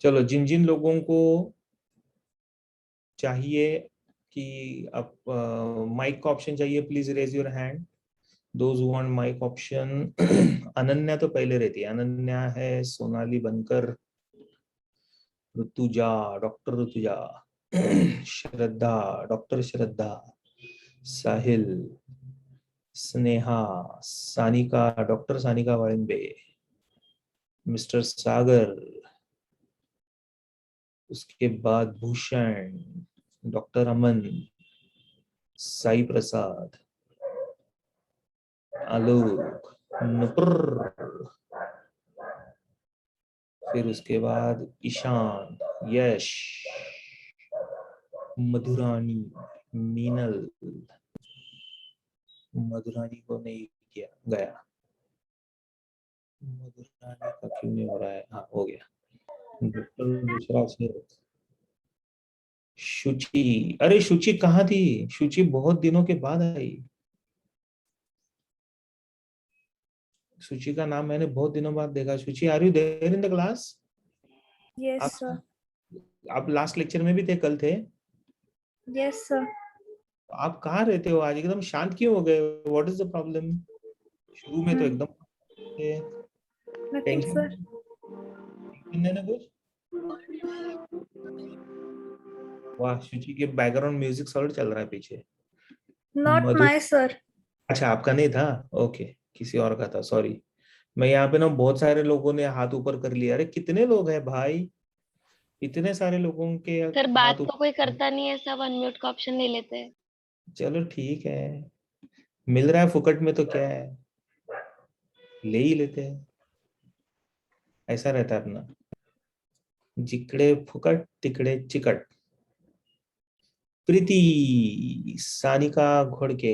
चलो, जिन जिन लोगों को चाहिए कि अब माइक का ऑप्शन चाहिए, please raise your hand. Those who want mike option. Ananya तो पहले रहती है, अनन्या है, सोनाली बनकर, Rituja, doctor Rituja, Shraddha, doctor Shraddha, Sahil, Sneha, Sanika, doctor Sanika Walimbe, mister Sagar, उसके बाद भूषण, डॉक्टर अमन, साई प्रसाद, आलोक, नुपुर, फिर उसके बाद ईशान, यश, मधुरानी, मीनल, मधुरानी को नहीं किया गया, मधुरानी का क्यों नहीं हो रहा है? हाँ, हो गया। डॉक्टर दूसरा से शुचि, अरे शुचि कहाँ थी? शुचि बहुत दिनों के बाद आई। शुचि का नाम मैंने बहुत दिनों बाद देखा। Shuchi, are you there in the class? Yes, sir. आप लास्ट लेक्चर में भी थे, कल थे? Yes, sir. आप कहाँ रहते हो? आज एकदम शांत क्यों हो गए? What is the problem? शुरू में तो एकदम Nothing, टेंशन, sir. है ना कुछ? वाह, शुचि के बैकग्राउंड म्यूजिक सॉलिड चल रहा है पीछे। Not Madhu, my sir. अच्छा आपका नहीं था, ओके, किसी और का था, सॉरी। मैं यहाँ पे ना बहुत सारे लोगों ने हाथ ऊपर कर लिया। अरे कितने लोग हैं भाई? इतने सारे लोगों के सर हाथ बात तो कोई ऊपर। करता नहीं है, सब अनम्यूट का ऑप्शन ले लेते हैं। चलो ठीक है, मिल रहा है फुकट में तो क्या है, ले ही लेते हैं। ऐसा रहता है अपना, जिकडे फुकट तिकडे चिकट। प्रीति, सानिका घोड़के।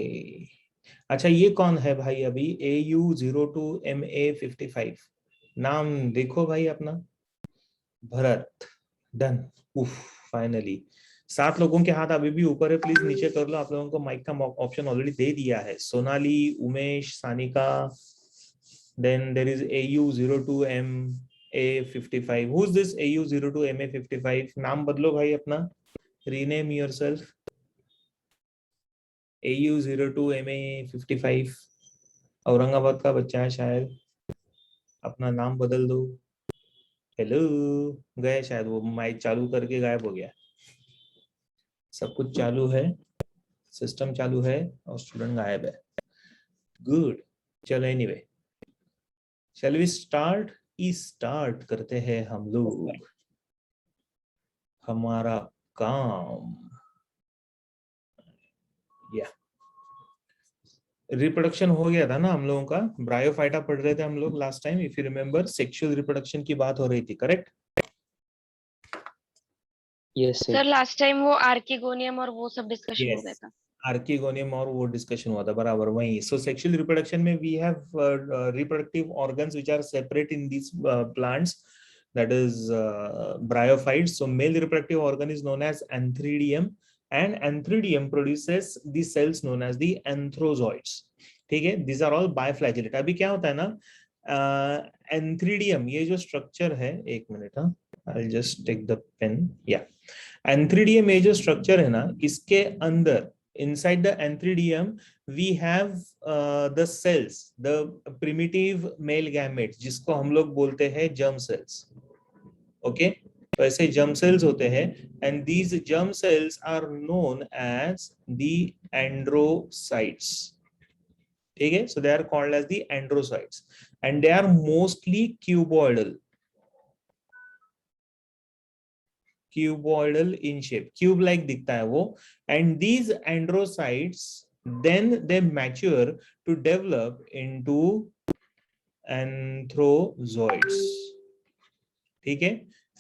अच्छा, ये कौन है भाई? अभी AU02MA55, नाम देखो भाई अपना। भरत, डन। उफ, फाइनली 7 लोगों के हाथ अभी भी ऊपर है, प्लीज नीचे कर लो। आप लोगों को माइक का ऑप्शन ऑलरेडी दे दिया है। Sonali, Umesh, Sanika, then there is AU02MA55। Who is this AU02MA55? नाम बदलो भाई अपना, रीनेम योरसेल्फ। AU02MA55 औरंगाबाद का बच्चा है शायद, अपना नाम बदल दो। हेलो, गए शायद, वो माइक चालू करके गायब हो गया। सब कुछ चालू है, सिस्टम चालू है और स्टूडेंट गायब है। गुड, चलो anyway, shall we start? Start करते हैं हम लोग हमारा काम। या रिप्रोडक्शन हो गया था ना हम लोगों का, ब्रायोफाइटा पढ़ रहे थे हम लोग last time, if you remember. Sexual reproduction की बात हो रही थी, correct? Yes sir last time वो आर्किगोनियम और वो सब डिस्कशन हो गया यस, था। आर्किगोनियम और वो डिस्कशन हुआ था, बराबर वही। सो सेक्सुअल रिप्रोडक्शन में we have reproductive organs which are separate in these plants, that is bryophytes. So male reproductive organ is known as antheridium, and antheridium produces the cells known as the anthrozoids. ठीक है, these are all biflagellate. अभी क्या होता है ना, antheridium ये जो structure है, एक मिनट, हाँ, I'll just take the pen. Yeah, antheridium ये जो स्ट्रक्चर है ना, इसके अंदर inside the antheridium we have the cells, the primitive male gametes, जिसको हम लोग बोलते हैं germ cells. ओके, तो ऐसे जर्म सेल्स होते हैं, and these germ cells are known as the androcytes. ठीक है, so they are called as the androcytes, and they are mostly cuboidal, cuboidal in shape, cube like दिखता है वो। And these androcytes then they mature to develop into antherozoids. ठीक है,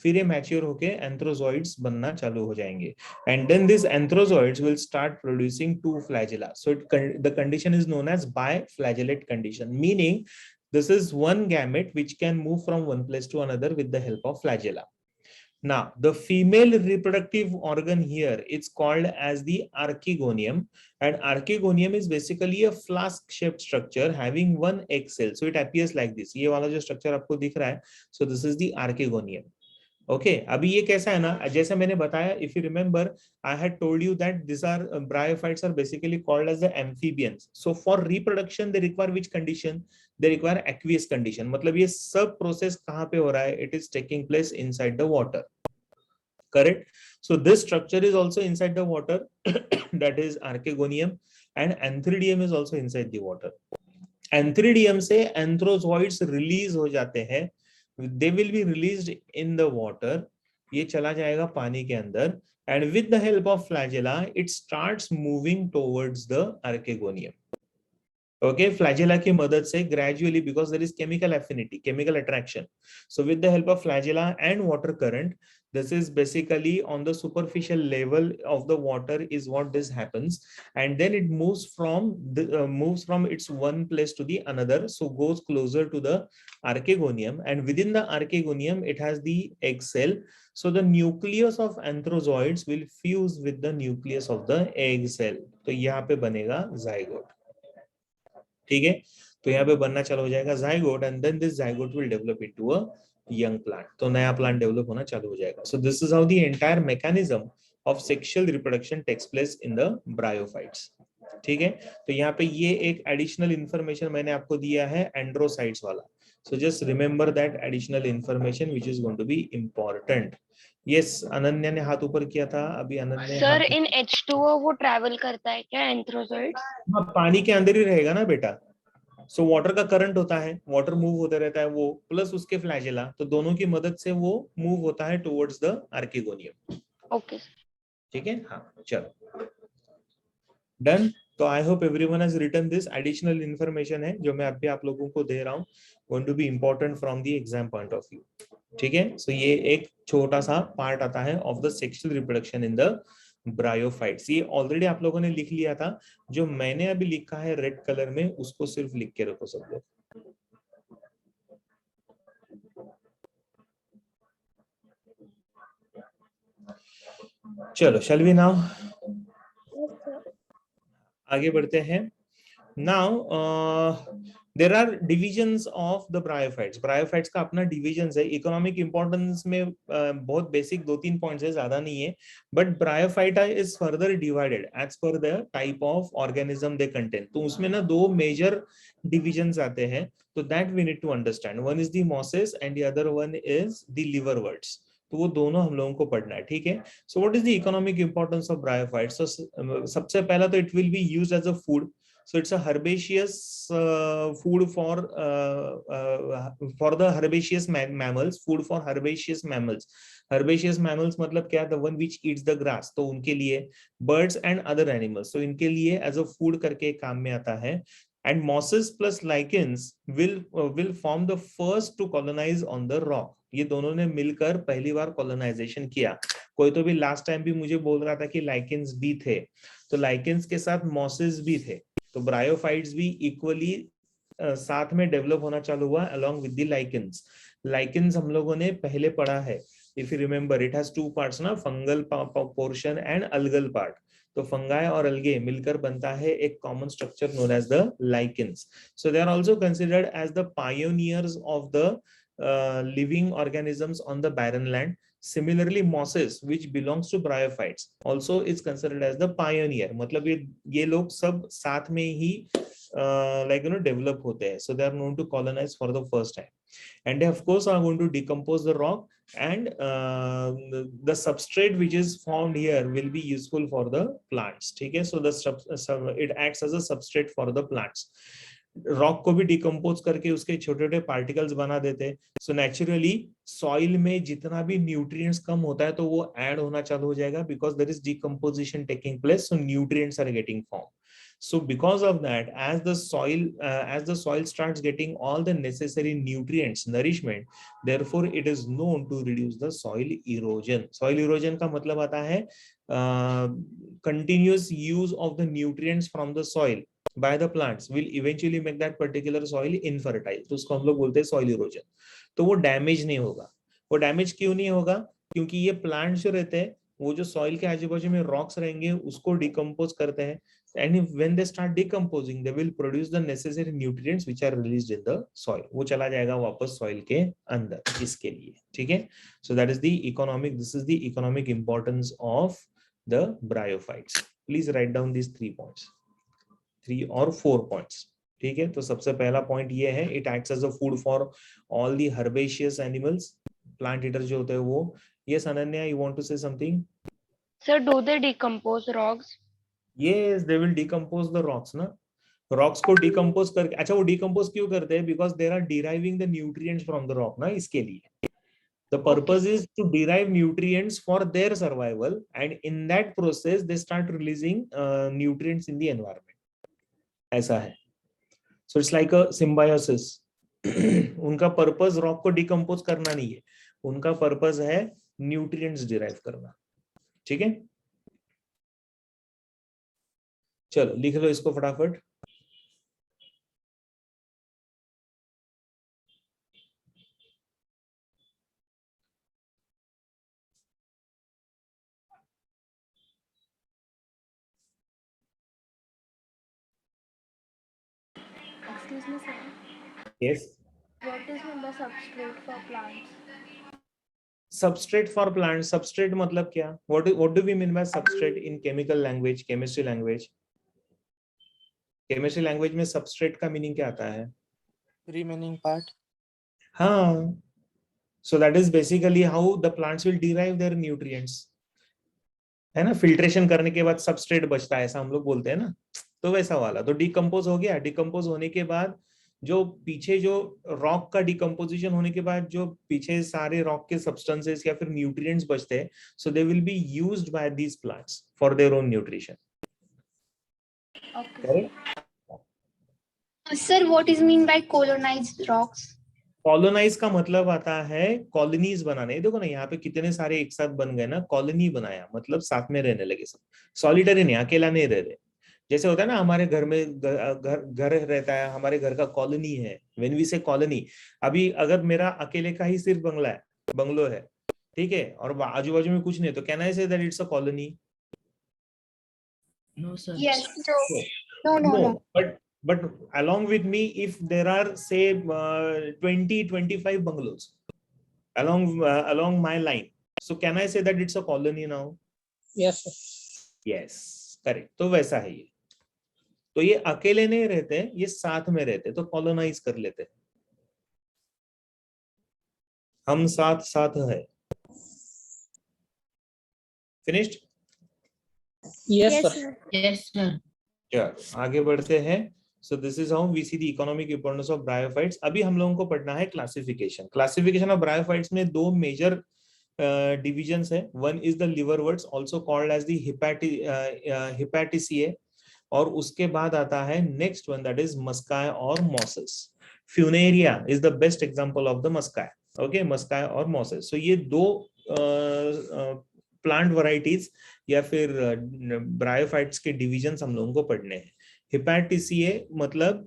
फिर ये mature होके एंथ्रोजॉइड्स बनना चालू हो जाएंगे, and then this antherozoids will start producing two flagella. So the condition is known as biflagellate condition, meaning this is one gamete which can move from one place to another with the help of flagella. Now the female reproductive organ here, it's called as the archegonium, and archegonium is basically a flask shaped structure having one egg cell. So it appears like this, ये वाला जो structure आपको दिख रहा है, so this is the archegonium. Okay अभी ये कैसा है ना, जैसे मैंने बताया, if you remember I had told you that this are bryophytes are basically called as the amphibians. So for reproduction they require which condition, they require aqueous condition. मतलब ये सब प्रोसेस कहाँ पे हो रहा है, it is taking place inside the water. Correct. So this structure is also inside the water, that is archegonium, and antheridium is also inside the water. Antheridium से anthrozoids release हो जाते हैं, they will be released in the water. ये चला जाएगा पानी के अंदर, and with the help of flagella it starts moving towards the archegonium. Okay, flagella की मदद से gradually, because there is chemical affinity, chemical attraction, so with the help of flagella and water current, this is basically on the superficial level of the water is what this happens, and then it moves from its one place to the another, so goes closer to the archegonium, and within the archegonium it has the egg cell. So the nucleus of anthrozoids will fuse with the nucleus of the egg cell. तो यहाँ पे बनेगा zygote. ठीक है, तो यहाँ पे बनना चालू हो जाएगा zygote, and then this zygote will develop into a young plant. तो नया प्लांट डेवलप होना चालू हो जाएगा. So this is how the entire mechanism of sexual reproduction takes place in the bryophytes. ठीक है, तो यहाँ पे ये एक एडिशनल इंफॉर्मेशन मैंने आपको दिया है एंड्रोसाइट्स वाला. So just remember that additional information which is going to be important. Yes, Ananya ने हाथ ऊपर किया था अभी. अनन्या सर इन H2O वो ट्रैवल करता है क्या एंथ्रोजोइड्स? पानी के अंदर ही रहेगा ना बेटा. सो वाटर का करंट होता है, वाटर मूव होते रहता है वो, प्लस उसके फ्लैजेला, तो दोनों की मदद से वो मूव होता है टुवर्ड्स द आर्किगोनियम. ओके ठीक है, हाँ चलो डन. तो I hope everyone has written this. Additional information है जो मैं अभी आप लोगों को दे रहा हूँ, going to be important from the exam point of view. ठीक है, सो ये एक छोटा सा पार्ट आता है of the sexual reproduction in the bryophytes. ये ऑलरेडी आप लोगों ने लिख लिया था. जो मैंने अभी लिखा है रेड कलर में, उसको सिर्फ लिख के रखो सब लोग. चलो शैल वी नाउ आगे बढ़ते हैं. Now there are divisions of the bryophytes. Bryophytes का अपना डिविजन्स है. इकोनॉमिक इंपॉर्टेंस में बहुत बेसिक 2-3 पॉइंट्स है, ज्यादा नहीं है. But bryophyta is further divided as per the type of organism they contain. तो उसमें ना 2 मेजर डिविजन्स आते हैं, तो that we need to understand. One is the mosses and the other one is the liverworts. तो वो दोनों हम लोगों को पढ़ना है. ठीक है, so what is the economic importance of bryophytes? सबसे पहला तो it will be used as a food. So it's a herbaceous food for the herbaceous mammals. Food for herbaceous mammals. Herbaceous mammals मतलब क्या? The one which eats the grass. तो उनके लिए birds and other animals. So इनके लिए as a food करके काम में आता है. And mosses plus lichens will form the first to colonize on the rock. ये दोनों ने मिलकर पहली बार colonization किया. कोई तो भी लास्ट टाइम भी मुझे बोल रहा था कि लाइकेंस भी थे, तो लाइकेंस के साथ मॉसेस भी थे. तो ब्रायोफाइट्स भी इक्वली साथ में डेवलप होना चालू हुआ along with the lichens. Lichens हम लोगों ने पहले पढ़ा है, if you remember it has 2 parts ना, fungal portion and algal part. तो फंगाई और अलगे मिलकर बनता है एक common structure known as the lichens. So they are also considered as the pioneers of the living organisms on the barren land. Similarly, mosses, which belongs to bryophytes, also is considered as the pioneer. मतलब ये लोग सब साथ में ही develop होते हैं. So they are known to colonize for the first time, and they of course are going to decompose the rock, and the substrate which is found here will be useful for the plants. ठीक है, so it acts as a substrate for the plants. Rock को भी decompose करके उसके छोटे छोटे particles बना देते हैं. सो नेचुरली सॉइल में जितना भी न्यूट्रिएंट्स कम होता है तो वो ऐड होना चालू हो जाएगा, because there is decomposition taking place, so nutrients are getting form. So because of that, as the soil starts getting all the necessary nutrients, nourishment, therefore it is known to reduce the soil erosion. Soil erosion का मतलब आता है continuous use of the nutrients from the soil by the plants will eventually make that particular soil infertile. तो उसको हम लोग बोलते हैं soil erosion. तो वो डैमेज नहीं होगा. वो डैमेज क्यों नहीं होगा? क्योंकि ये प्लांट्स जो रहते हैं वो जो सॉइल के आजू बाजू में रॉक्स रहेंगे उसको डिकम्पोज करते हैं. and when they start decomposing they will produce the necessary nutrients which are released in the soil. वो चला जाएगा वापस soil के अंदर इसके लिए, ठीक है. So that is the economic, this is the economic importance of the bryophytes. Please write down these 3 points, 3 or 4 points. ठीक है, तो सबसे पहला पॉइंट ये है, it acts as a food for all the herbaceous animals, plant eater जो होते हैं वो. Yes Ananya, you want to say something? Sir, do they decompose rocks? Yes, they will decompose the rocks ना. Rocks को decompose करके, अच्छा वो decompose क्यों करते हैं? Because they are deriving the nutrients from the rock ना, इसके लिए. The purpose is to derive nutrients for their survival, and in that process they start releasing nutrients in the environment. ऐसा है. So it's like a symbiosis. उनका purpose rock को decompose करना नहीं है, उनका purpose है nutrients derive करना. ठीक है, चलो लिख लो इसको फटाफट. Excuse me, sir. Yes. What is meant by substrate for plants? Substrate for plants, substrate मतलब क्या? What do we mean by substrate in chemical language, chemistry language? Chemistry language में substrate का meaning क्या आता है? Remaining part. हाँ. So that is basically how the plants will derive their nutrients. है ना, filtration करने के बाद substrate बचता है, ऐसा हम लोग बोलते हैं ना. तो वैसा वाला, तो decompose हो गया. Decompose होने के बाद जो पीछे जो रॉक का डिकम्पोजिशन होने के बाद जो पीछे सारे रॉक के सब्सटेंसेस या फिर न्यूट्रिएंट्स बचते हैं, so they will be used by these plants for their own nutrition. Correct sir, what is mean by colonized rocks? Colonize का मतलब आता है कॉलोनीज बनाने. देखो ना यहाँ पे कितने सारे एक साथ बन गए ना, कॉलोनी बनाया मतलब साथ में रहने लगे सब. सॉलिटरी नहीं, अकेला नहीं रह रहे. जैसे होता है ना हमारे घर में घर रहता है, हमारे घर का कॉलोनी है. व्हेन वी से कॉलोनी, अभी अगर मेरा अकेले का ही सिर्फ बंगलो है, ठीक है, और आजू बाजू में कुछ नहीं, तो can I say that it's a colony? No, sir. Yes. No. But along with me, if there are say 20-25 bungalows along my line, so can I say that it's a colony now? Yes, sir. Yes, correct. तो वैसा है ये. तो ये अकेले नहीं रहते, ये साथ में रहते, तो कॉलोनाइज कर लेते हैं. हम साथ साथ है. Finished? Yes, Yes, sir. sir. Yes, sir. चलो आगे बढ़ते हैं. So this is how we see the economic importance of bryophytes. अभी हम लोगों को पढ़ना है क्लासिफिकेशन. क्लासिफिकेशन ऑफ bryophytes में दो मेजर divisions है. One is the liverworts, also called as the Hepaticae, और उसके बाद आता है next one, that is muscae और mosses. Funaria is the best example of the muscae. Okay, muscae और mosses. So ये दो प्लांट वैरायटीज या फिर ब्रायोफाइट्स के डिविजन्स हम लोगों को पढ़ने हैं. हिपैटिसिए मतलब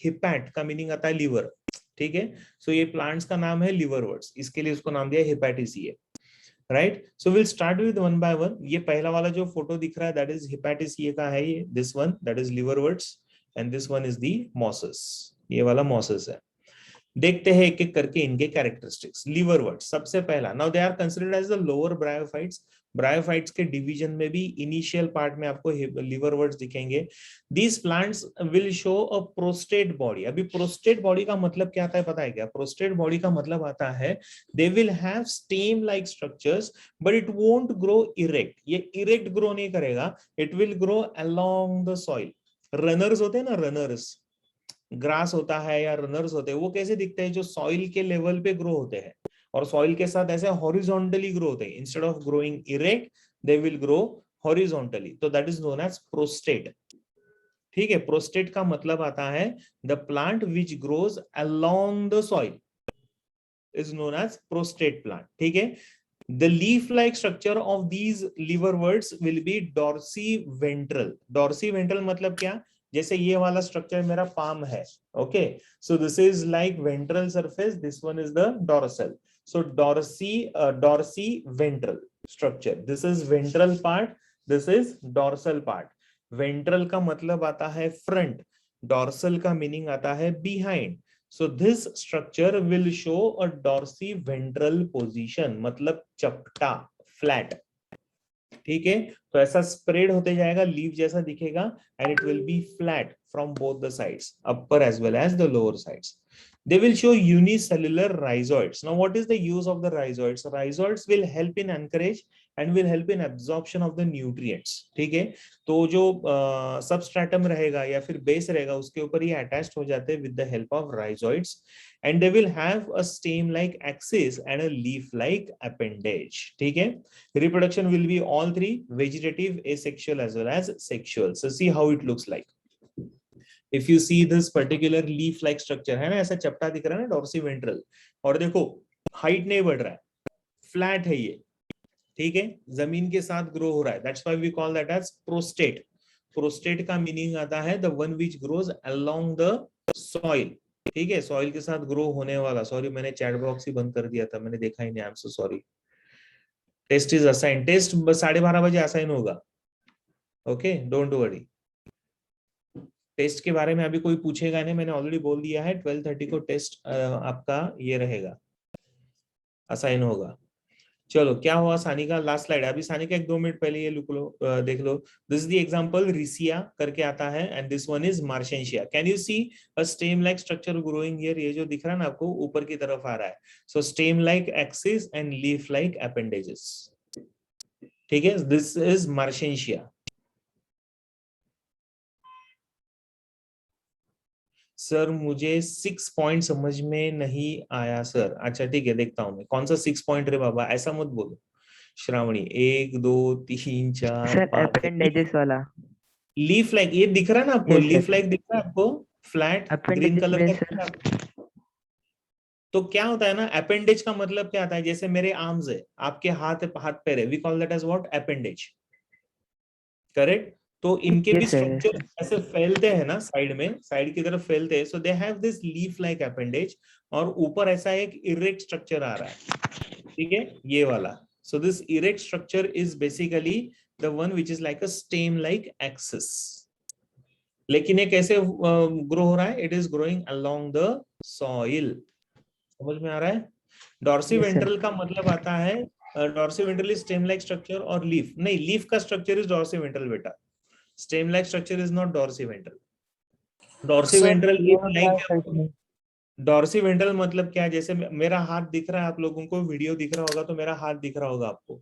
हिपैट का मीनिंग आता है लीवर, ठीक है. सो ये प्लांट्स का नाम है लिवरवर्ट्स, इसके लिए उसको नाम दिया Hepaticae. Right, so will start with one by one. ये पहला वाला जो फोटो दिख रहा है दैट इज हिपैटिसिए का है. ये this one that is liverworts and this one is the mosses. ये वाला मॉसेस है. देखते हैं एक एक करके इनके कैरेक्टरिस्टिक्स. लिवरवर्ट्स सबसे पहला. Now they are considered as the lower bryophytes. Bryophytes के डिवीजन में भी इनिशियल पार्ट में आपको लिवरवर्ट्स दिखेंगे. These plants will show a prostate body. अभी प्रोस्टेट बॉडी का मतलब क्या आता है पता है क्या? प्रोस्टेट बॉडी का मतलब आता है दे will have stem like structures but it won't grow erect. ये इरेक्ट ग्रो नहीं करेगा, it will grow along the soil. Runners होते हैं ना, रनर्स, ग्रास होता है या रनर्स होते हैं, वो कैसे दिखते हैं? जो सॉइल के लेवल पे ग्रो होते हैं और सॉइल के साथ ऐसे हॉरिजॉन्टली ग्रो होते हैं. Instead of growing erect they will grow horizontally. तो that is known as prostate. ठीक है, प्रोस्टेट का मतलब आता है the plant which grows along the soil is known as prostate plant. ठीक है. The leaf-like structure of these liverworts will be dorsiventral. Dorsiventral मतलब क्या? जैसे ये वाला स्ट्रक्चर मेरा पाम है. Okay, so this is like ventral surface, this one is the dorsal. So dorsiventral structure. This is ventral part, this is dorsal part. Ventral का मतलब आता है फ्रंट, डॉर्सल का मीनिंग आता है behind. So this structure will show a dorsiventral position, मतलब चपटा, flat. ठीक है, तो ऐसा स्प्रेड होते जाएगा, लीफ जैसा दिखेगा, and it will be flat from both the sides, upper as well as the lower sides. They will show unicellular rhizoids. Now, what is the use of the rhizoids? Rhizoids will help in anchorage and will help in absorption of the nutrients. ठीक है, तो जो substratum रहेगा या फिर base रहेगा उसके ऊपर ये attached हो जाते हैं with the help of rhizoids, and they will have a stem-like axis and a leaf-like appendage. ठीक है, reproduction will be all three: vegetative, asexual as well as sexual. So see how it looks like. If you see this particular leaf like structure है ना, ऐसा चपटा दिख रहा है ना डॉर्सी वेंट्रल, और देखो हाइट नहीं बढ़ रहा है, फ्लैट है ये. ठीक है, जमीन के साथ ग्रो हो रहा है. That's why we call that as prostate. Prostate का मीनिंग आता है the one which grows along the soil. ठीक है, सॉइल के साथ ग्रो होने वाला. सॉरी, मैंने चैट बॉक्स ही बंद कर दिया था, मैंने देखा ही नहीं. I am so sorry. Test is assign. Test 12:30 बजे असाइन होगा. Okay, don't worry. टेस्ट के बारे में अभी कोई पूछेगा नहीं, मैंने ऑलरेडी बोल दिया है. 12:30 को टेस्ट आपका ये रहेगा, असाइन होगा. चलो, क्या हुआ सानी का? Last slide. अभी सानी का 1-2 मिनट पहले ये लुक लो, देख लो. This is the example, Riccia करके आता है, and this one is Marchantia. Can you see a stem like structure growing here? ये जो दिख रहा है ना आपको, ऊपर की तरफ आ रहा है. So stem like axis and leaf like appendages. ठीक है, दिस इज मार्शेंशिया. सर मुझे 6 पॉइंट समझ में नहीं आया सर. अच्छा ठीक है, देखता हूं मैं. कौन सा 6 पॉइंट रे बाबा, ऐसा मत बोलो. श्रावणी, 1 2 3 4 सर 5. अपेंडेजेस वाला. लीफ लाइक ये दिख रहा है ना आपको? Yes leaf sir. लाइक दिख रहा है आपको? फ्लैट ग्रीन अपेंडेजेस कलर में का सर. दिख रहा है आपको? तो क्या होता है ना, अपेंडेज का मतलब क्या आता है? जैसे मेरे आर्म्स है, आपके हाथ पैर है, we call that as what? Appendage. Correct. तो इनके भी यस सर. स्ट्रक्चर ऐसे फैलते हैं ना, साइड में, साइड की तरफ फैलते हैं. So they have this leaf like appendage, और ऊपर ऐसा एक इरेक्ट स्ट्रक्चर आ रहा है. ठीक है, ये वाला. So this erect structure is basically the one which is like a stem like axis. लेकिन ये कैसे ग्रो हो रहा है? It is growing along the soil. समझ में आ रहा है? Dorsey yes sir. वेंट्रल का मतलब आता है, dorsiventral is stem like structure, और लीफ नहीं, लीफ का स्ट्रक्चर इज डॉर्सी वेंट्रल बेटा. Stem like structure is not dorsiventral. Dorsi Sir, ventral you is have like, translated. Dorsiventral मतलब क्या है? जैसे मेरा हाथ दिख रहा है आप लोगों को, वीडियो दिख रहा होगा तो मेरा हाथ दिख रहा होगा आपको.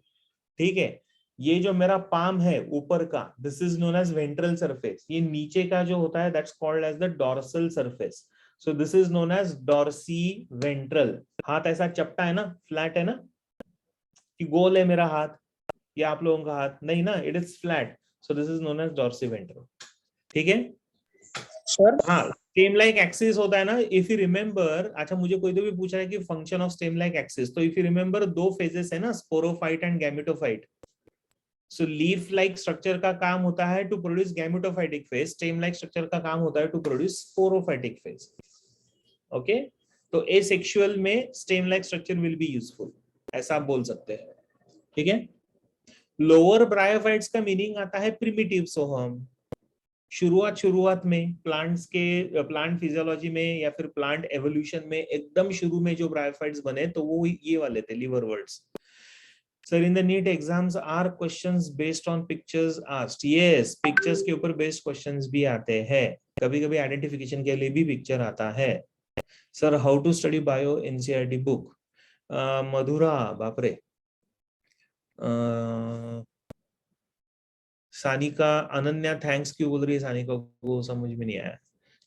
ठीक है, ये जो मेरा पाम है ऊपर का, this is known as ventral surface. ये नीचे का जो होता है, that's called as the dorsal surface. So this is known as dorsiventral. हाथ ऐसा चपटा है ना, फ्लैट है ना, कि गोल है मेरा हाथ, या आप लोगों का हाथ नहीं ना, it is flat. So this is known as dorsiventral. ठीक है. Sir, हाँ, स्टेम लाइक एक्सिस होता है ना, इफ यू रिमेंबर. अच्छा, मुझे कोई तो भी पूछ रहा है कि function of stem like axis. तो इफ यू रिमेंबर, 2 फेजेस है ना, sporophyte and gametophyte. So leaf like structure का काम होता है to produce gametophytic phase. Stem like structure का काम होता है to produce sporophytic phase. Okay, तो एसेक्सुअल में stem like structure will be useful, ऐसा आप बोल सकते हैं. ठीक है. लोअर ब्रायोफाइट्स का मीनिंग आता है प्रिमिटिव सोहम. शुरुआत में प्लांट्स के, प्लांट फिजियोलॉजी में या फिर प्लांट एवोल्यूशन में एकदम शुरू में जो ब्रायोफाइट्स बने, तो वो ये वाले थे, liverworts. Sir in the NEET exams are questions based on pictures asked. Yes, pictures के ऊपर बेस्ड क्वेश्चंस भी आते हैं. कभी कभी आइडेंटिफिकेशन के लिए भी पिक्चर आता है. Sir how to study bio NCERT book? Madhura, बापरे. सानिका, अनन्या थैंक्स क्यों बोल रही है सानिका को? समझ में नहीं आया.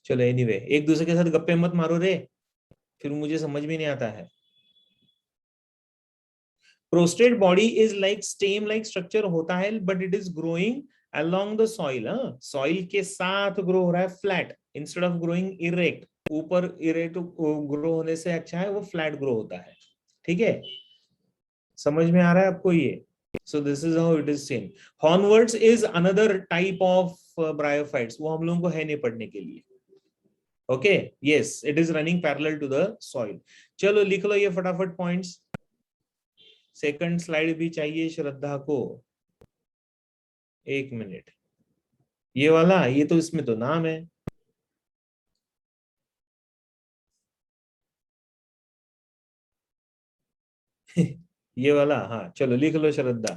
चलो एनीवे, एक दूसरे के साथ गप्पे मत मारो रे, फिर मुझे समझ में नहीं आता है. Prostate body is like stem like structure होता है, but it is growing along the soil. Soil के साथ ग्रो हो रहा है, flat instead of growing erect. ऊपर इरेक्ट ग्रो होने से अच्छा है वो फ्लैट ग्रो होता है. ठीक है, समझ में आ रहा है आपको ये? So this is how it is seen. Hornworts is another type of bryophytes. वो हम लोगों को है नहीं पढ़ने के लिए. Okay, yes, it is running parallel to the soil. चलो लिख लो ये फटाफट points. सेकंड स्लाइड भी चाहिए श्रद्धा को. 1 मिनट. ये वाला, ये तो इसमें तो नाम है। ये वाला, हाँ चलो लिख लो Shraddha.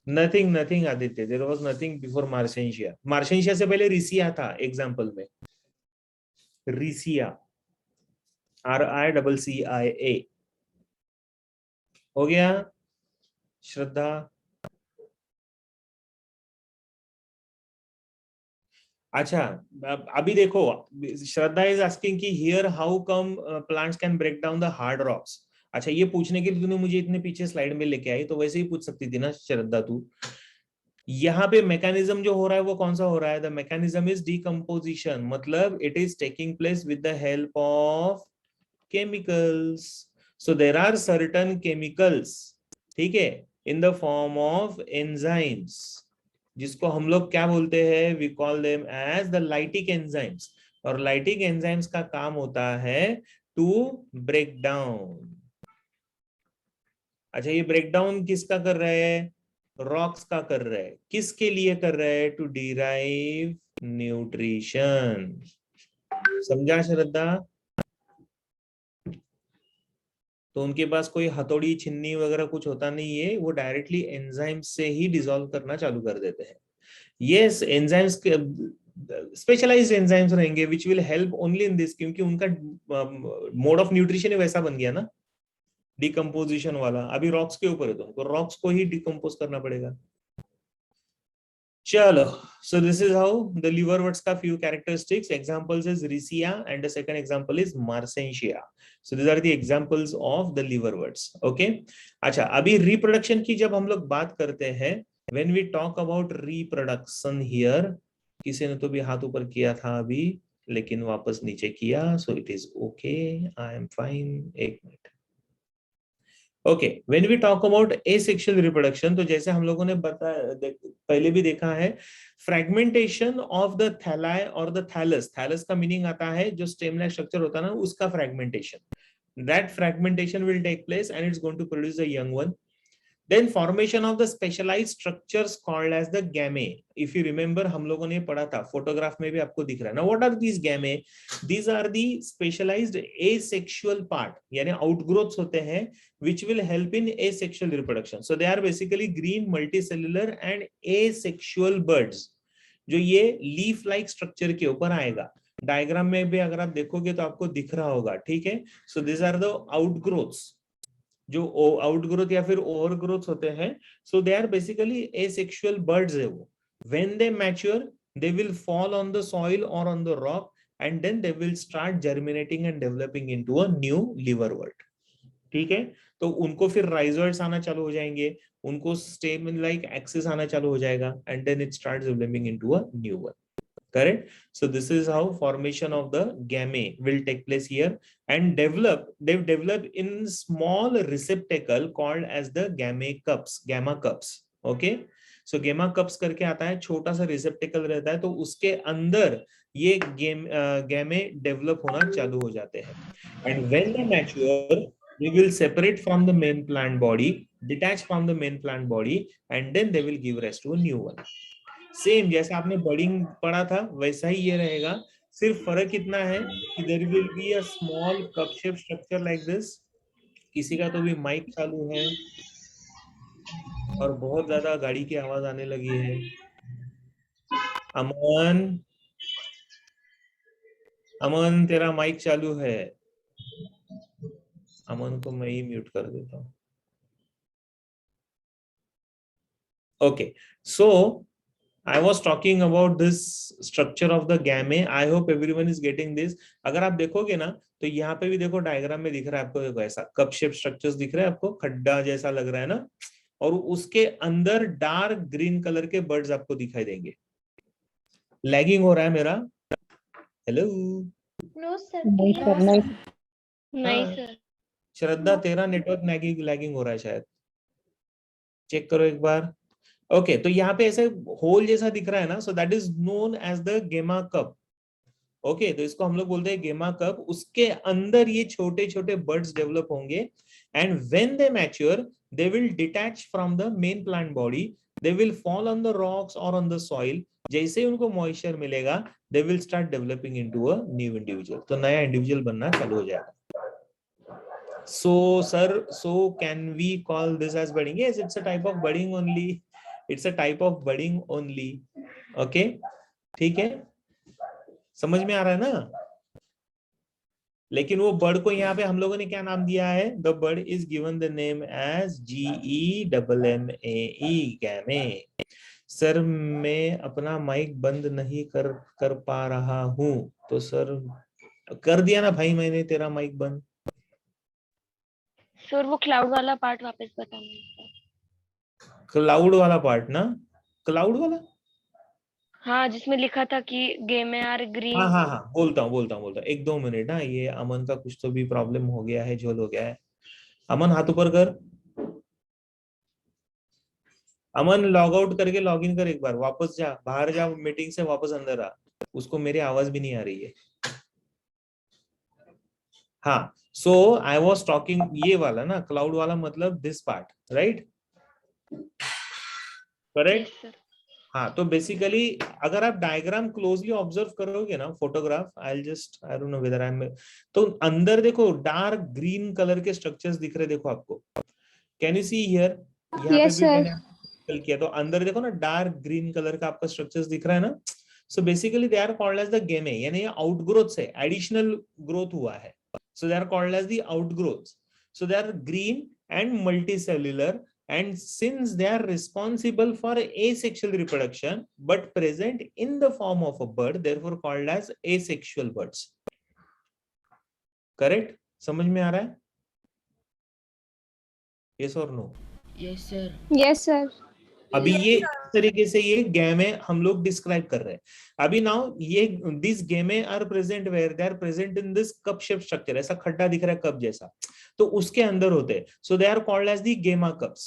Nothing nothing Aditya, there was nothing before Marchantia. Marchantia से पहले रिसिया था एग्जाम्पल में, रिसिया, RICCIA। हो गया श्रद्धा? अच्छा, अभी देखो, श्रद्धा इज आस्किंग कि here how come plants can break down the hard rocks. अच्छा, ये पूछने के लिए तूने मुझे इतने पीछे स्लाइड में लेके आई, तो वैसे ही पूछ सकती थी ना श्रद्धा तू। यहाँ पे मैकेनिज्म जो हो रहा है वो कौन सा हो रहा है? द मैकेनिज्म इज डिकम्पोजिशन, मतलब it is taking place with the help of chemicals. So there are certain chemicals, ठीक है, in the form of enzymes, जिसको हम लोग क्या बोलते हैं? We call them as the lytic enzymes. और लाइटिक एंजाइम्स का काम होता है टू ब्रेक डाउन। अच्छा, ये ब्रेक डाउन किसका कर रहे हैं? रॉक्स का कर रहे हैं। किसके लिए कर रहे हैं? To derive nutrition. समझा श्रद्धा? तो उनके पास कोई हथौड़ी छिन्नी वगैरह कुछ होता नहीं है, वो डायरेक्टली एंजाइम से ही डिसॉल्व करना चालू कर देते हैं। यस, एंजाइम्स स्पेशलाइज्ड एंजाइम्स रहेंगे which will help only in this, क्योंकि उनका मोड ऑफ न्यूट्रिशन वैसा बन गया ना, डिकम्पोजिशन वाला। अभी रॉक्स के ऊपर है, तो रॉक्स को ही डिकम्पोज करना पड़ेगा। चलो, so this is how the liverworts का few characteristics. Examples is Riccia and the second example is Marsentia. So these are the examples of the liverworts. Okay. अच्छा, अभी reproduction की जब हम लोग बात करते हैं, when we talk about reproduction here, किसी ने तो भी हाथ ऊपर किया था अभी, लेकिन वापस नीचे किया, so it is okay, I am fine. एक minute. Okay, when we talk about asexual reproduction, तो जैसे हम लोगों ने पहले भी देखा है, फ्रेगमेंटेशन ऑफ द थैलाई और द थैलस। थैलस का मीनिंग आता है जो स्टेम लाइक स्ट्रक्चर होता है ना, उसका fragmentation. That fragmentation will take place and it's going to produce a young one. Then formation of the specialized structures called as the gamete. If you remember, हम लोगों ने पढ़ा था, फोटोग्राफ में भी आपको दिख रहा है ना। What are these gamete? These are the specialized asexual part, यानी outgrowths होते हैं which will help in asexual reproduction. So they are basically green multicellular and asexual buds, जो ये लीफ लाइक स्ट्रक्चर के ऊपर आएगा। डायग्राम में भी अगर आप देखोगे तो आपको दिख रहा होगा, ठीक है। So this are the outgrowths, जो आउटग्रोथ या फिर ओवरग्रोथ होते हैं। So they are basically asexual birds है वो। When they mature, they will fall on the soil और on the rock, and then they will start germinating and developing into a new liverwort, ठीक है। तो उनको फिर राइजोइड्स आना चालू हो जाएंगे, उनको स्टेम लाइक एक्सिस आना चालू हो जाएगा, and then it starts developing into a new one. Correct? So this is how formation of the gamete will take place here, and they develop in small receptacle called as the gamma cups. Okay, so gamma cups करके आता है, छोटा सा receptacle रहता है, तो उसके अंदर ये gamete develop होना चालू हो जाते हैं। And when they mature, they will separate from the main plant body, detach from the main plant body, and then they will give rise to a new one. Same जैसा आपने budding पढ़ा था वैसा ही ये रहेगा, सिर्फ फर्क इतना है कि there will be a small cup shape structure like this. किसी का तो भी माइक चालू है और बहुत ज्यादा गाड़ी की आवाज आने लगी है। अमन, अमन तेरा माइक चालू है। अमन को मैं ही म्यूट कर देता हूँ। Okay, so I was talking about this structure of the gamete. I hope everyone is getting this. अगर आप देखोगे ना, तो यहाँ पे भी देखो डायग्राम में दिख रहा है आपको, देखो ऐसा कप शेप स्ट्रक्चर्स दिख रहा है आपको, खड्डा जैसा लग रहा है ना, और उसके अंदर डार्क ग्रीन कलर के बर्ड्स आपको दिखाई देंगे। लैगिंग हो रहा है मेरा? Hello No, sir. नहीं Clear. सर, नहीं नहीं सर। श्रद्धा, तेरा नेटवर्क लैगिंग हो रहा है शायद, चेक करो एक बार। ओके, तो यहाँ पे ऐसे होल जैसा दिख रहा है ना, so that is known as the gemma cup. Okay, तो इसको हम लोग बोलते हैं गेमा कप। उसके अंदर ये छोटे छोटे बर्ड्स डेवलप होंगे, and when they mature they will detach from the main plant body, they will fall on the rocks और ऑन द सॉइल. जैसे ही उनको मॉइस्चर मिलेगा, दे will start developing into a new individual. तो नया individual बनना चालू हो जाएगा. So sir, so can we call this as budding? Yes, it's a type of budding only. It's a type of budding only. Okay, ठीक है, समझ में आ रहा है ना. लेकिन वो बर्ड को यहाँ पे हम लोगों ने क्या नाम दिया है? The bud is given the name as GEMMAE, gemmae. Sir मैं अपना माइक बंद नहीं कर पा रहा हूँ. तो सर कर दिया ना भाई मैंने तेरा माइक बंद. सर वो क्लाउड वाला पार्ट वापस बताना. क्लाउड वाला पार्ट ना, क्लाउड वाला. हाँ, जिसमें लिखा था कि गेम में आर ग्रीन. हाँ हाँ हाँ, बोलता हूँ 1-2 मिनट. हाँ, ये अमन का कुछ तो भी प्रॉब्लम हो गया है, झोल हो गया है. अमन हाथ ऊपर कर. अमन लॉग आउट करके लॉग इन कर, एक बार वापस जा, बाहर जा मीटिंग से, वापस अंदर आ. उसको मेरी आवाज भी नहीं आ रही है. हाँ, सो आई वॉज टॉकिंग, ये वाला ना क्लाउड वाला, मतलब this part, right? Correct. Yes, sir. हाँ, तो बेसिकली अगर आप डायग्राम क्लोजली ऑब्जर्व करोगे ना, photograph, I don't know whether I am, तो अंदर देखो डार्क ग्रीन कलर के स्ट्रक्चर्स दिख रहे, देखो आपको. Can you see here? यहाँ Yes, पे भी sir. मैंने circle किया, तो अंदर देखो ना डार्क ग्रीन कलर का आपका स्ट्रक्चर्स दिख रहा है ना. So basically they are called as the gemmae, यानी आउटग्रोथ से एडिशनल ग्रोथ हुआ है. So they are called as the outgrowth. So they are green and multicellular. And since they are responsible for asexual reproduction but present in the form of a bird, therefore called as asexual birds. Correct? समझ में आ रहा है? Yes or no? Yes, sir. Yes, sir. अभी ये इस तरीके से ये गैमे हम लोग डिस्क्राइब कर रहे हैं. अभी नाउ ये this gemmae are present where they are present in this cup shape structure. ऐसा खड्डा दिख रहा है कप जैसा, तो उसके अंदर होते हैं. So they are called as the gemma cups.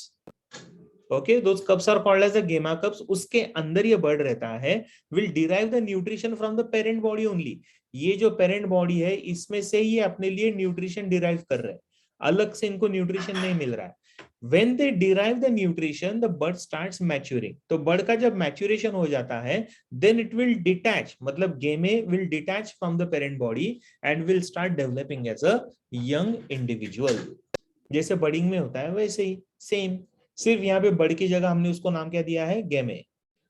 Okay, those cups are called as the gemma cups. उसके अंदर ये बर्ड रहता है, will derive the nutrition from the parent body only. ये जो पेरेंट बॉडी है इसमें से ये अपने लिए न्यूट्रिशन डिराइव कर रहे हैं, अलग से इनको न्यूट्रिशन नहीं मिल रहा है. When they derive the nutrition, the bird starts maturing. तो बर्ड का जब मैच्यूरेशन हो जाता है, then it will detach, मतलब गेमे will detach from the parent body and will start developing as a young individual. जैसे बर्डिंग में होता है वैसे ही सेम, सिर्फ यहाँ पे बर्ड की जगह हमने उसको नाम क्या दिया है? गेमे.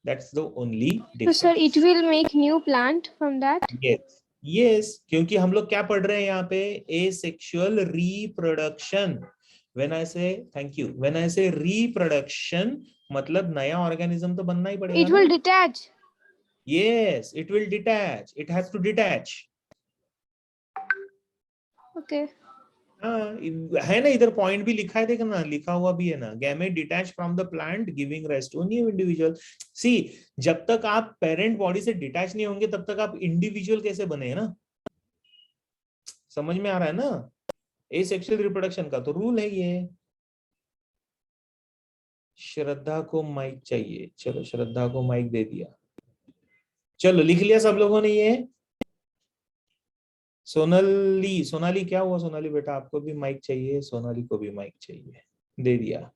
That's the only So, difference. sir, it will make new plant from that? Yes, yes, क्योंकि हम लोग क्या पढ़ रहे हैं यहाँ पे? Asexual reproduction. When I say thank you, when I say reproduction, मतलब नया ऑर्गेनिज्म तो बनना ही पड़ेगा. It will detach. Yes, it will detach. It has to detach. Okay. हाँ, है ना, इधर पॉइंट भी लिखा है, देखो ना, लिखा हुआ भी है ना. Gamete detach from the plant giving rise to new individual. See, जब तक आप पेरेंट बॉडी से डिटैच नहीं होंगे तब तक आप इंडिविजुअल कैसे बने, है ना? समझ में आ रहा है ना? एसेक्सुअल रिप्रोडक्शन का तो रूल है ये. श्रद्धा को माइक चाहिए. चलो, श्रद्धा को माइक दे दिया. चलो, लिख लिया सब लोगों ने ये? सोनाली क्या हुआ? सोनाली बेटा, आपको भी माइक चाहिए? सोनाली को भी माइक चाहिए, दे दिया.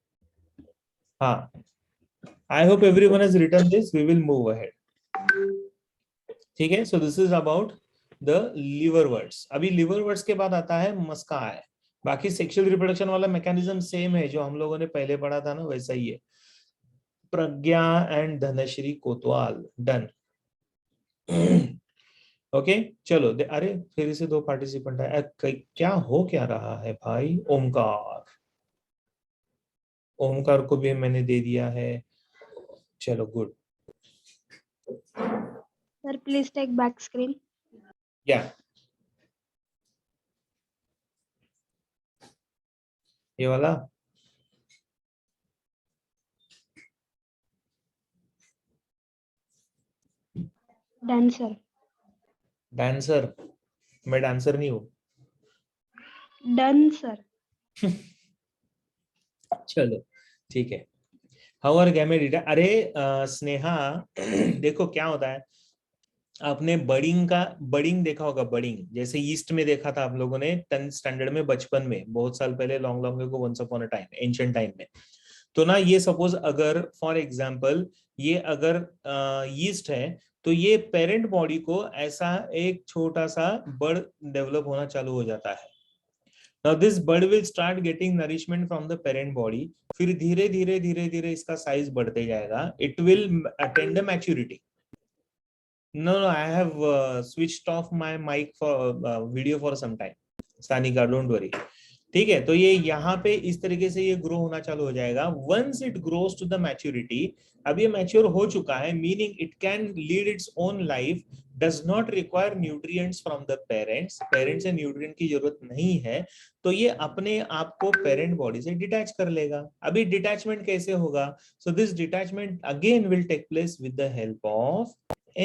हाँ, I hope everyone has written this. We will move ahead. ठीक है, so this is about the liverworts. अभी लिवर वर्ड्स के बाद आता है मस्काई. बाकी सेक्सुअल रिप्रोडक्शन वाला मैकेनिज्म सेम है जो हम लोगों ने पहले पढ़ा था ना, वैसा ही है. प्रज्ञा and Dhanashree Kotwal, done. Okay, चलो. अरे फिर से 2 पार्टिसिपेंट है. क्या हो क्या रहा है भाई? ओमकार को भी मैंने दे दिया है. चलो, good. Sir, please take back screen. या ये वाला. Done, sir. डांसर? मैं डांसर नहीं हूं. Done, sir. चलो, ठीक है. How are gamete? अरे स्नेहा, देखो क्या होता है, आपने बडिंग देखा होगा. बडिंग जैसे ईस्ट में देखा था आप लोगों ने 10th स्टैंडर्ड में, बचपन में, बहुत साल पहले, long ago, once upon a time, ancient time में. तो ना ये सपोज अगर फॉर एग्जांपल ये अगर यीस्ट है तो ये पेरेंट बॉडी को ऐसा एक छोटा सा बर्ड डेवलप होना चालू हो जाता है. Now this bird will start getting nourishment from the parent body. फिर धीरे धीरे धीरे धीरे इसका साइज बढ़ते जाएगा. It will attain the maturity. No, I have switched off my mic for video for some time. Sanika, don't worry. ठीक है, तो ये यहाँ पे इस तरीके से ये ग्रो होना चालू हो जाएगा. Once it grows to the maturity, अब ये मैच्योर हो चुका है, meaning it can lead its own life, does not require nutrients from the parents. Parents से न्यूट्रिएंट की जरूरत नहीं है, तो ये अपने आप को पेरेंट बॉडी से डिटैच कर लेगा. अभी डिटैचमेंट कैसे होगा? So this detachment again will take place with the help of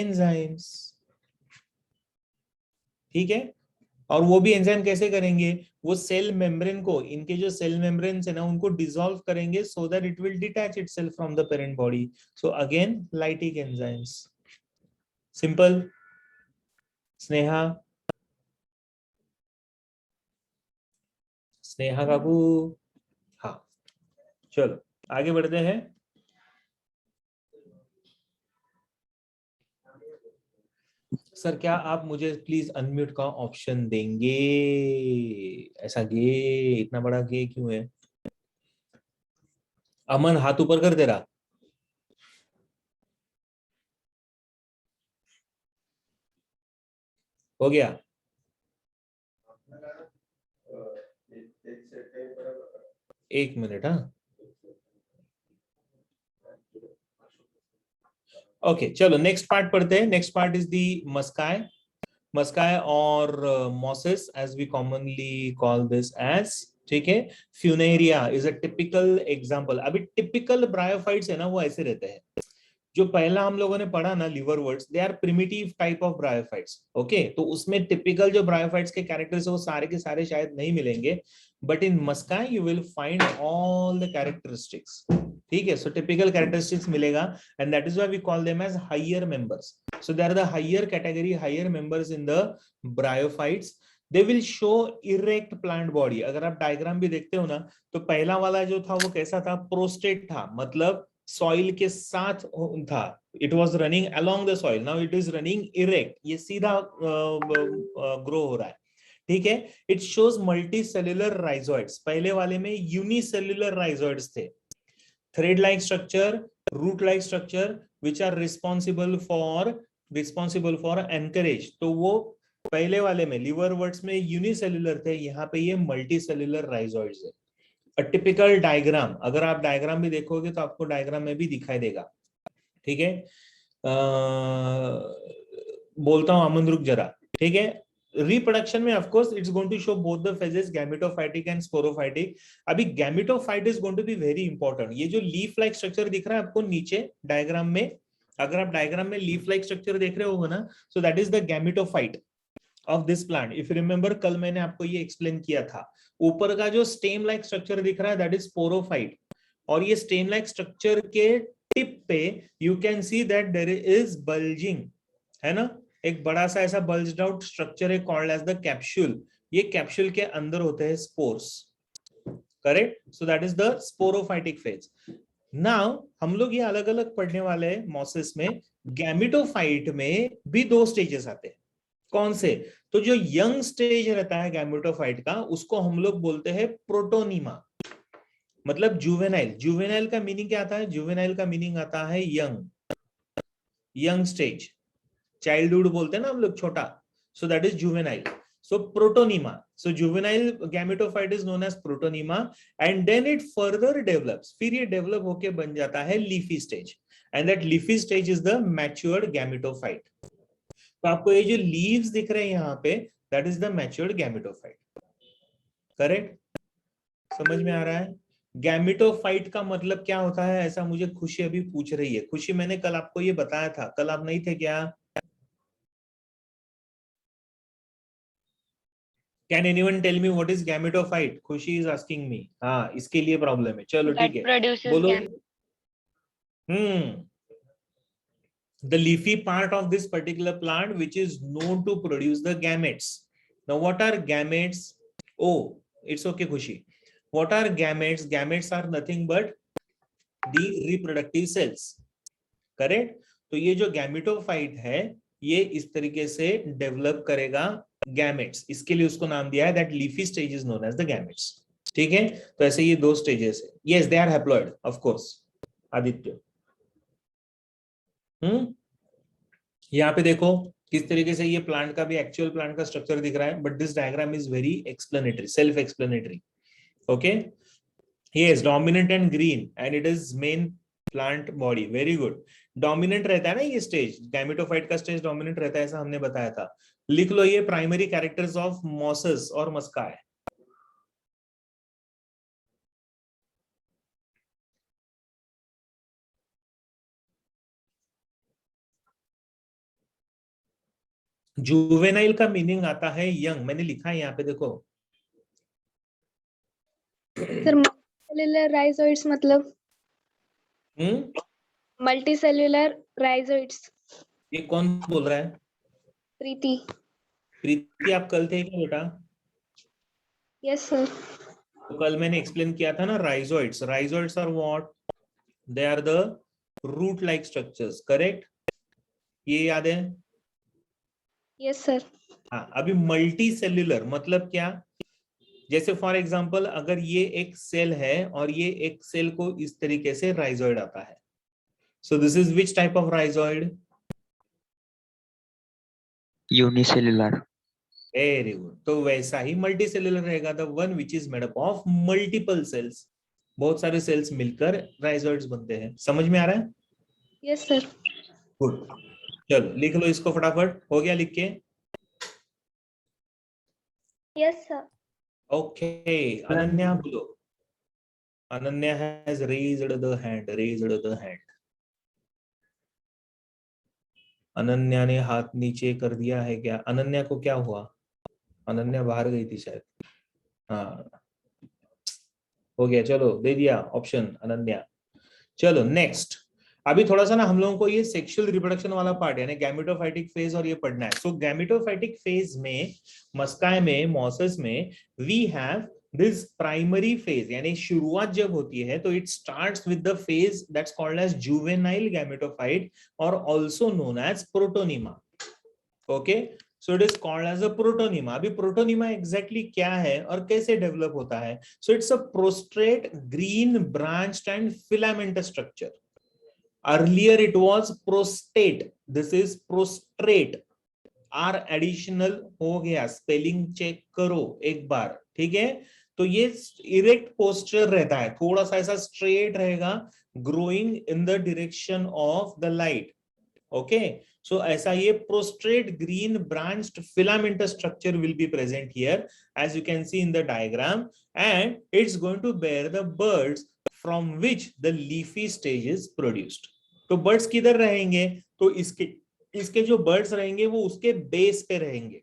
enzymes. ठीक है, और वो भी एंजाइम कैसे करेंगे? वो सेल मेम्ब्रेन को, इनके जो सेल मेम्ब्रेन है ना, उनको डिसॉल्व करेंगे so that it will detach itself from the parent body. So again lytic enzymes. Simple. Sneha, Sneha काकू. हाँ, चलो आगे बढ़ते हैं. सर क्या आप मुझे प्लीज अनम्यूट का ऑप्शन देंगे? ऐसा गे, इतना बड़ा गे क्यों है? अमन हाथ ऊपर कर दे रहा. हो गया. एक मिनट. हाँ, ओके चलो नेक्स्ट पार्ट पढ़ते हैं. Next part is the musci. Musci और mosses as we commonly call this as. ठीक है, funaria is a typical example. अभी टिपिकल ब्रायोफाइट्स है ना, वो ऐसे रहते हैं. जो पहला हम लोगों ने पढ़ा ना liverworts, they are primitive type of bryophytes. Okay, तो उसमें टिपिकल जो ब्रायोफाइट्स के कैरेक्टर्स है वो सारे के सारे शायद नहीं मिलेंगे, but in musci you will find all the characteristics. ठीक है, सो टिपिकल कैरेक्टरिस्टिक्स मिलेगा and that is why we call them as higher members. So they are the higher category, higher members in the bryophytes. They will show erect plant body. अगर आप diagram भी देखते हो ना, तो पहला वाला जो था वो कैसा था? प्रोस्टेट था, मतलब सॉइल के साथ था. It was running along the soil. Now it is running erect. ये सीधा ग्रो हो रहा है. ठीक है, it shows multicellular rhizoids. पहले वाले में यूनिसेल्यूलर राइजोइड्स थे. Thread like structure, root like structure which are responsible for anchorage. तो वो पहले वाले में लिवरवर्ट्स में यूनिसेल्यूलर थे, यहाँ पे ये मल्टी सेल्यूलर राइजोइड्स है. अ टिपिकल डायग्राम, अगर आप डायग्राम भी देखोगे तो आपको डायग्राम में भी दिखाई देगा. ठीक है, बोलता हूं अमन, रुक जरा. ठीक है, रिप्रोडक्शन में of course it's going to show both the phases, gametophytic and sporophytic. अभी gametophyte is going to be very important. ये जो लीफ लाइक स्ट्रक्चर दिख रहा है आपको नीचे डायग्राम में, अगर आप डायग्राम में लीफ लाइक स्ट्रक्चर देख रहे हो ना, so that is the gametophyte of this plant. If you remember, कल मैंने आपको ये एक्सप्लेन किया था. ऊपर का जो स्टेम लाइक स्ट्रक्चर दिख रहा है दैट इज स्पोरोफाइट, और ये स्टेम लाइक स्ट्रक्चर के टिप पे you can see that there is bulging, है ना, एक बड़ा सा ऐसा बल्ज्ड आउट स्ट्रक्चर है कॉल्ड एज द कैप्सूल. ये कैप्सूल के अंदर होते हैं spores. Correct, so that is the sporophytic phase. Now हम लोग ये अलग अलग पढ़ने वाले हैं मॉसेस में. गैमेटोफाइट में भी दो स्टेजेस आते हैं. कौन से? तो जो यंग स्टेज रहता है गैमेटोफाइट का, उसको हम लोग बोलते हैं प्रोटोनीमा, मतलब जुवेनाइल. जुवेनाइल का मीनिंग क्या आता है? जुवेनाइल का मीनिंग आता है यंग, यंग स्टेज. चाइल्डहुड बोलते हैं ना हम लोग, छोटा. So that is juvenile. So protonema. So juvenile gametophyte is known as protonema and then it further develops. फिर ये डेवलप होके बन जाता है leafy stage, and that leafy stage is the matured gametophyte. तो आपको ये जो लीव्स दिख रहे हैं यहाँ पे, that is the matured gametophyte. Correct, समझ में आ रहा है? गैमेटोफाइट का मतलब क्या होता है, ऐसा मुझे खुशी अभी पूछ रही है. खुशी, मैंने कल आपको ये बताया था, कल आप नहीं थे क्या? Can anyone tell me what is gametophyte? Khushi is asking me. हाँ, इसके लिए प्रॉब्लम है. चलो ठीक है, बोलो. The leafy part of this particular plant which is known to produce the gametes. Now what are gametes? Oh, it's okay Khushi. What are gametes? Gametes are nothing but the reproductive cells, correct. तो ये जो gametophyte है ये इस तरीके से develop करेगा gametes, इसके लिए उसको नाम दिया है that leafy stage is known as the gametes, ठीक है। तो ऐसे ये दो स्टेजेस है, yes they are haploid of course Aditya. यहाँ पे देखो किस तरीके से ये प्लांट का भी एक्चुअल प्लांट का स्ट्रक्चर दिख रहा है, but this diagram is very explanatory, self explanatory, okay. Yes, dominant and green and it is main plant body, very good. Dominant रहता है ना ये स्टेज, गैमेटोफाइट का स्टेज डोमिनेंट रहता है, ऐसा हमने बताया था। लिख लो ये प्राइमरी कैरेक्टर्स ऑफ मॉसेस और मस्काई। जुवेनाइल का मीनिंग आता है यंग, मैंने लिखा है यहाँ पे देखो। सर मल्टीसेल्युलर राइजोइड्स मतलब मल्टीसेल्युलर राइजोइड्स। ये कौन बोल रहा है? प्रीति। प्रीति आप कल थे क्या बेटा? Yes sir. तो कल मैंने एक्सप्लेन किया था ना rhizoids, rhizoids are what, they are the root like structures, correct, ये याद है? Yes sir. हाँ, अभी मल्टी सेल्यूलर मतलब क्या, जैसे फॉर एग्जांपल अगर ये एक सेल है और ये एक सेल को इस तरीके से राइजोइड आता है, so this is which type of rhizoid? Unicellular. Very good, तो वैसा ही मल्टी सेल्यूलर रहेगा, the one which is made up of multiple cells, बहुत सारे सेल्स मिलकर राइजोइड्स बनते हैं। समझ में आ रहा है? Yes sir. गुड, चलो लिख लो इसको फटाफट, हो गया लिख के? Yes sir. ओके, अनन्या बोलो। Ananya has raised the hand, raised the hand. Ananya ने हाथ नीचे कर दिया है क्या? अनन्या को क्या हुआ? अनन्या बाहर गई थी शायद। हाँ, हो गया, चलो दे दिया ऑप्शन अनन्या। चलो नेक्स्ट, अभी थोड़ा सा ना हम लोगों को ये सेक्सुअल रिप्रोडक्शन वाला पार्ट यानी गैमेटोफाइटिक फेज और ये पढ़ना है। सो गैमेटोफाइटिक फेज में, मस्काई में, मॉसेस में we have this primary phase, यानी शुरुआत जब होती है तो it starts with the phase that's called as juvenile gametophyte और also known as protonema, okay. So it is called as a protonema. अभी प्रोटोनिमा एग्जैक्टली क्या है और कैसे डेवलप होता है? So it's a prostrate green branched and filamentous structure. Earlier it was prostate, this is prostrate, R additional हो गया, spelling check करो एक बार, ठीक है। तो ये इरेक्ट पोस्चर रहता है, थोड़ा सा ऐसा स्ट्रेट रहेगा, growing in the direction of the light, okay. So ऐसा ये prostrate green branched filamentous structure will be present here as you can see in the diagram, and it's going to bear the buds from which the leafy stage is produced. तो birds किधर रहेंगे? तो इसके जो birds रहेंगे वो उसके base पे रहेंगे।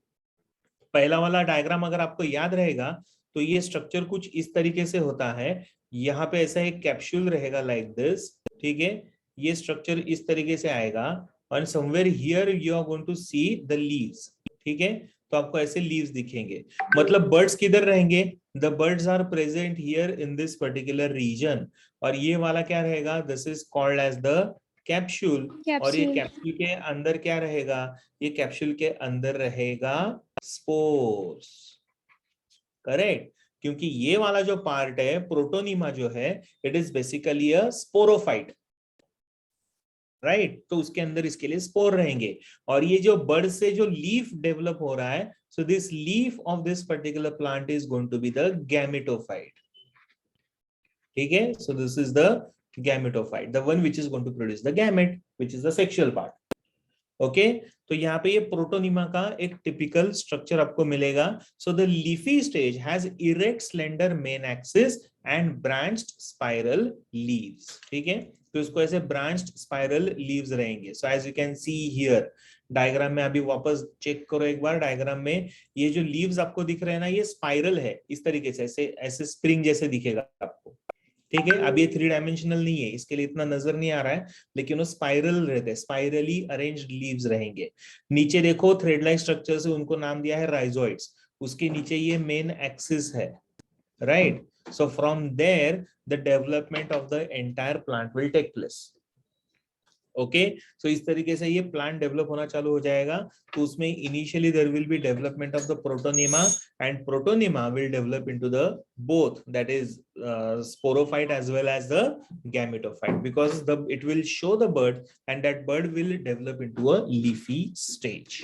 पहला वाला डायग्राम अगर आपको याद रहेगा तो ये स्ट्रक्चर कुछ इस तरीके से होता है, यहाँ पे ऐसा एक कैप्सूल रहेगा लाइक दिस, ठीक है। ये स्ट्रक्चर इस तरीके से आएगा और somewhere here you are going to see the leaves, ठीक है। तो आपको ऐसे लीव्स दिखेंगे, मतलब बर्ड्स किधर रहेंगे? The buds are present here in this particular region, और ये वाला क्या रहेगा? This is called as the capsule. और ये कैप्सूल के अंदर क्या रहेगा? ये कैप्सूल के अंदर रहेगा स्पोर्स, करेक्ट। क्योंकि ये वाला जो पार्ट है प्रोटोनिमा जो है, it is basically a sporophyte, right. तो उसके अंदर इसके लिए स्पोर रहेंगे, और ये जो बर्ड से जो लीफ डेवलप हो रहा है, so this leaf of this particular plant is going to be the gametophyte, ठीक है। So this is the gametophyte, the one which is going to produce the gamete which is the sexual part, okay. तो यहाँ पे ये protonema का एक typical structure आपको मिलेगा। So the leafy stage has erect slender main axis and branched spiral leaves, ठीक है। तो इसको ऐसे ब्रांच्ड स्पाइरल लीव्स रहेंगे। So as you can see here diagram में, अभी वापस चेक करो एक बार डायग्राम में, ये जो लीव्स आपको दिख रहे हैं ना, ये स्पाइरल है इस तरीके से, ऐसे ऐसे स्प्रिंग जैसे दिखेगा आपको, ठीक है। अब ये 3 डायमेंशनल नहीं है, इसके लिए इतना नजर नहीं आ रहा है, लेकिन वो स्पाइरल रहते हैं, स्पाइरली अरेंज्ड लीव्स रहेंगे। नीचे देखो थ्रेड लाइक स्ट्रक्चर से उनको नाम दिया है राइजोइड्स, उसके नीचे ये मेन एक्सिस है, right. So from there, the development of the entire plant will take place. Okay so इस तरीके से ये प्लांट डेवलप होना चालू हो जाएगा. तो उसमें initially there will be development of the protonema and protonema will develop into the both that is sporophyte as well as the gametophyte because it will show the bird and that bird will develop into a leafy stage.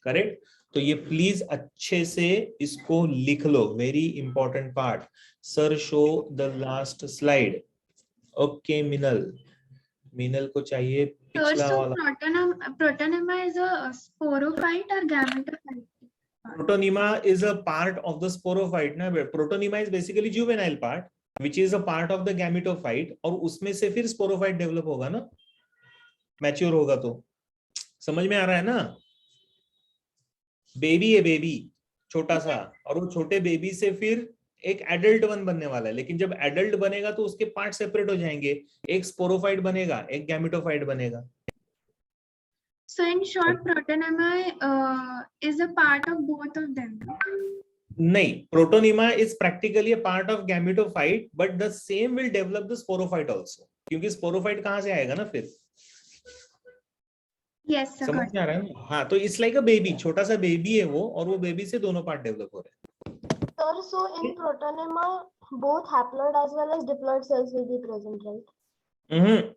Correct. तो ये please अच्छे से इसको लिख लो. Very important part. Sir show the last slide. Okay Meenal को चाहिए पिछला वाला. Protonema is a sporophyte or gametophyte? Protonema is a part of the sporophyte ना. Protonema is basically juvenile part which is a part of the gametophyte और उसमें से फिर sporophyte develop होगा ना, mature होगा. तो समझ में आ रहा है ना. बेबी है, बेबी छोटा सा, और वो छोटे बेबी से फिर एक एडल्ट वन बनने वाला है. लेकिन जब एडल्ट बनेगा तो उसके पार्ट सेपरेट हो जाएंगे. एक स्पोरोफाइट बनेगा, एक गैमेटोफाइट बनेगा. So in short, Protonema is a part of both of them. नहीं, protonema is practically a part of gametophyte but the same will develop the sporophyte also. क्योंकि स्पोरोफाइट कहां से आएगा ना फिर. Yes, sir. समझ में आ रहा है ना. हाँ, तो इट्स लाइक अ बेबी. छोटा सा बेबी है वो, और वो बेबी से दोनों पार्ट डेवलप हो रहे हैं. Sir, so in Protonema, both haploid as well as diploid cells will be present, right?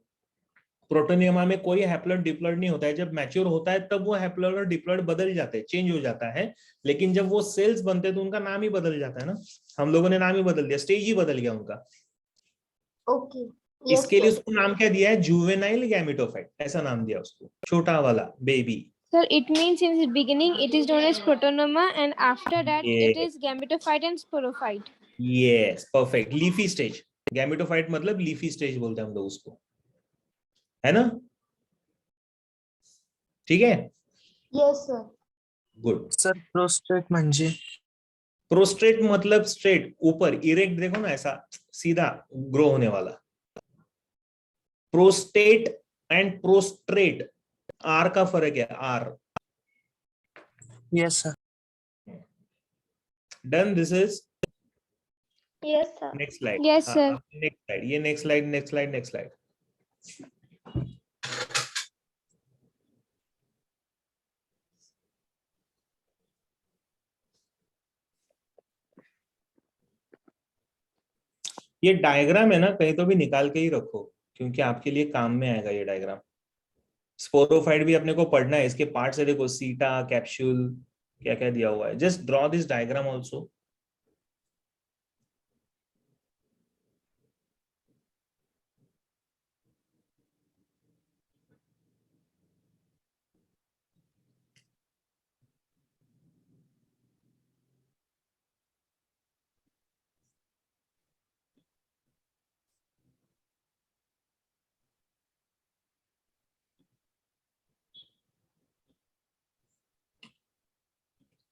प्रोटोनियमा में कोई हैप्लॉइड डिप्लॉइड नहीं होता है. जब मैच्योर होता है तब वो हैप्लॉइड और डिप्लॉइड बदल जाते हैं, चेंज हो जाता है. लेकिन जब वो सेल्स बनते हैं तो उनका नाम ही बदल जाता है ना. हम लोगों ने नाम ही बदल दिया, स्टेज ही बदल गया उनका. Okay. Yes, इसके लिए sir. उसको नाम क्या दिया है? जुवेनाइल गैमेटोफाइट, ऐसा नाम दिया उसको. छोटा वाला baby. Sir, it means in the beginning it is known as protonema and after that it Yes. is gametophyte and sporophyte. Yes, perfect. Leafy stage. Gametophyte मतलब लीफी स्टेज बोलते हैं हम लोग उसको, है ना. ठीक है. Yes, sir. Good. Sir prostate म्हणजे प्रोस्ट्रेट मतलब स्ट्रेट ऊपर, इरेक्ट देखो ना, ऐसा सीधा ग्रो होने वाला. प्रोस्टेट एंड प्रोस्ट्रेट, आर का फर्क है. R. Yes sir. Done. This is Yes, sir. Next slide. Yes, sir. Next slide. ये next slide, next slide, next slide. ये डायग्राम है ना, कहीं तो भी निकाल के ही रखो क्योंकि आपके लिए काम में आएगा ये डायग्राम. स्पोरोफाइट भी अपने को पढ़ना है. इसके पार्ट से देखो, सीटा, कैप्सूल, क्या क्या दिया हुआ है. Just draw this diagram also.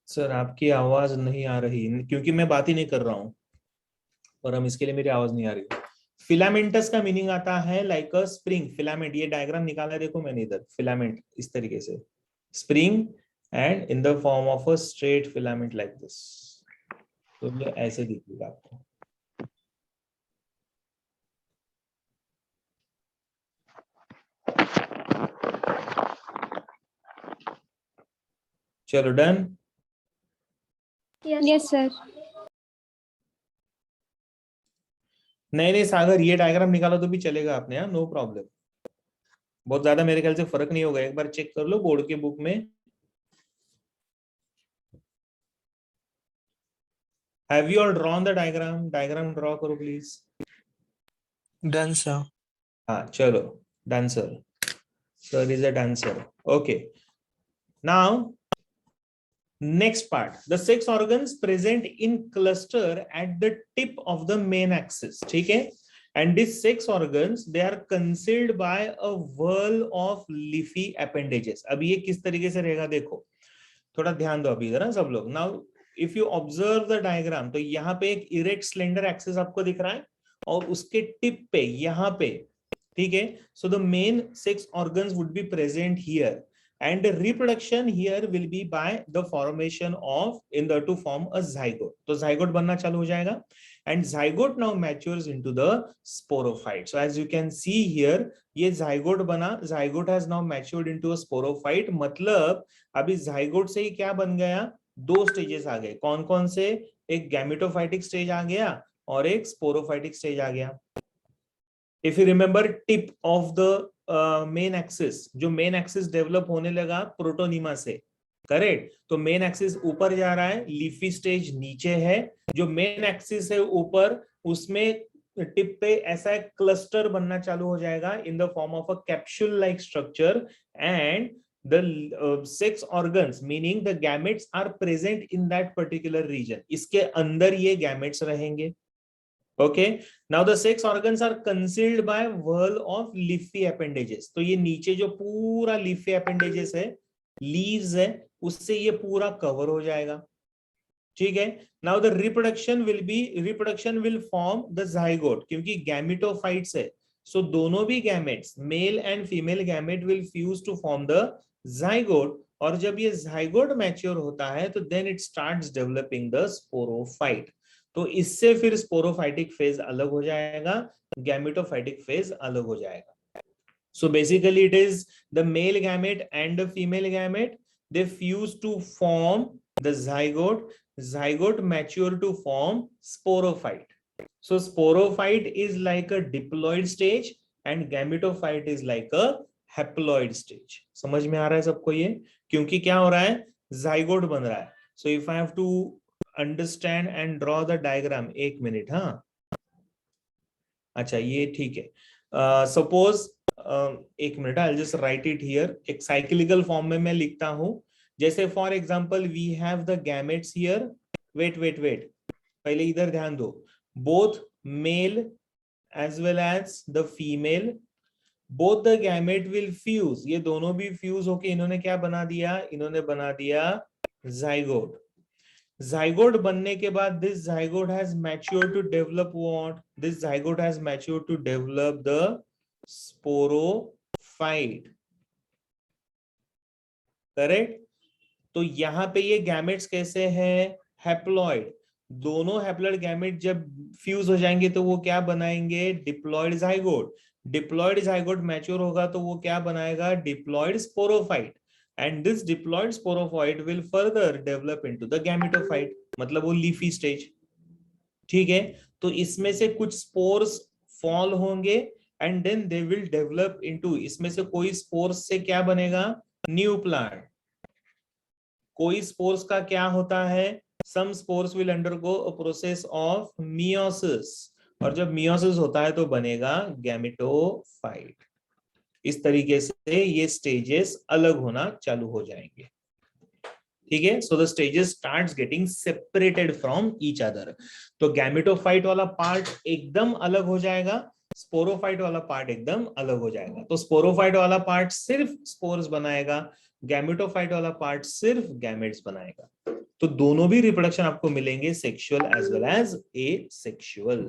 Sir आपकी आवाज नहीं आ रही क्योंकि मैं बात ही नहीं कर रहा हूं, और हम इसके लिए मेरी आवाज नहीं आ रही. फिलामेंटस का मीनिंग आता है लाइक अ स्प्रिंग. फिलामेंट, ये डायग्राम निकाला है देखो मैंने इधर. फिलामेंट इस तरीके से, spring and in the form of a straight filament like this. तो ये ऐसे दिखेगा आपको. चलो डन. Yes, sir. नहीं सागर, ये डायग्राम निकालो तो भी चलेगा आपने. हाँ, नो प्रॉब्लम. बहुत ज्यादा मेरे ख्याल से फर्क नहीं होगा. एक बार चेक कर लो बोर्ड के बुक में. Have you all drawn the diagram? Diagram draw करो प्लीज. Done sir. हाँ चलो. Dancer. Sir is a dancer. Okay. Now next part, the sex organs present in cluster at the tip of the main axis. ठीक है. And these sex organs, they are concealed by a whorl of leafy appendages. अब ये किस तरीके से रहेगा देखो, थोड़ा ध्यान दो अभी इधर सब लोग. Now if you observe the diagram, तो यहाँ पे एक erect slender axis आपको दिख रहा है और उसके टिप पे यहाँ पे, ठीक है. So the main sex organs would be present here. and the reproduction here will be by the formation of in the to form a zygote. तो zygote बनना चालू हो जाएगा and zygote now matures into the sporophyte. So as you can see here, ये zygote बना, zygote has now matured into a sporophyte. मतलब अभी zygote से ही क्या बन गया, दो स्टेजेस आ गए. कौन कौन से, एक गैमेटोफाइटिक स्टेज आ गया और एक स्पोरोफाइटिक स्टेज आ गया. If you remember tip of the main axis, जो मेन एक्सिस डेवलप होने लगा प्रोटोनिमा से, करेक्ट. तो मेन एक्सिस ऊपर जा रहा है, लीफी स्टेज नीचे है. जो मेन एक्सिस है ऊपर, उसमें टिप पे ऐसा एक क्लस्टर बनना चालू हो जाएगा इन the form of a capsule like structure and the sex organs meaning the gametes are present in that particular region. इसके अंदर ये gametes रहेंगे. Okay, now the sex organs are concealed by whorl of leafy appendages. तो ये नीचे जो पूरा leafy appendages है, leaves है, उससे ये पूरा cover हो जाएगा. ठीक है. Now the reproduction will form the zygote, क्योंकि gametophytes है. So दोनों भी gametes, male and female gamete will fuse to form the zygote, और जब ये zygote mature होता है तो then it starts developing the sporophyte. तो इससे फिर sporophytic phase अलग हो जाएगा, gametophytic phase अलग हो जाएगा. So basically it is the male gamete and the female gamete, they fuse to form the zygote. Zygote mature to form sporophyte. So sporophyte is like a diploid stage and gametophyte is like a haploid stage. समझ में आ रहा है सबको ये, क्योंकि क्या हो रहा है, zygote बन रहा है. So if I have to understand and draw the diagram, एक मिनट. हाँ, अच्छा ये ठीक है. Suppose एक minute, I'll just write it here. एक cyclical form में मैं लिखता हूँ. जैसे for example we have the gametes here. Wait, पहले इधर ध्यान दो. Both male as well as the female, both the gamete will fuse. ये दोनों भी fuse होके इन्होंने क्या बना दिया, इन्होंने बना दिया zygote. Zygote बनने के बाद this zygote has matured to develop what? This zygote has matured to develop the sporophyte. Correct? तो यहाँ पे ये gametes कैसे हैं? Haploid. दोनों haploid gamete जब fuse हो जाएंगे तो वो क्या बनाएंगे? Diploid zygote. Diploid zygote mature होगा तो वो क्या बनाएगा? Diploid sporophyte. And this diploid sporophyte will further develop into the gametophyte. मतलब वो leafy stage. ठीक है. तो इसमें से कुछ spores fall होंगे and then they will develop into, इसमें से कोई spores से क्या बनेगा? New plant. कोई spores का क्या होता है? Some spores will undergo a process of meiosis. और जब meiosis होता है तो बनेगा gametophyte. इस तरीके से ये stages अलग होना चालू हो जाएंगे. ठीक है. So the stages starts getting separated from each other. तो gametophyte वाला part एकदम अलग हो जाएगा, sporophyte वाला part एकदम अलग हो जाएगा. तो sporophyte वाला part सिर्फ spores बनाएगा, gametophyte वाला part सिर्फ gametes बनाएगा. तो दोनों भी रिप्रोडक्शन आपको मिलेंगे sexual as well as asexual.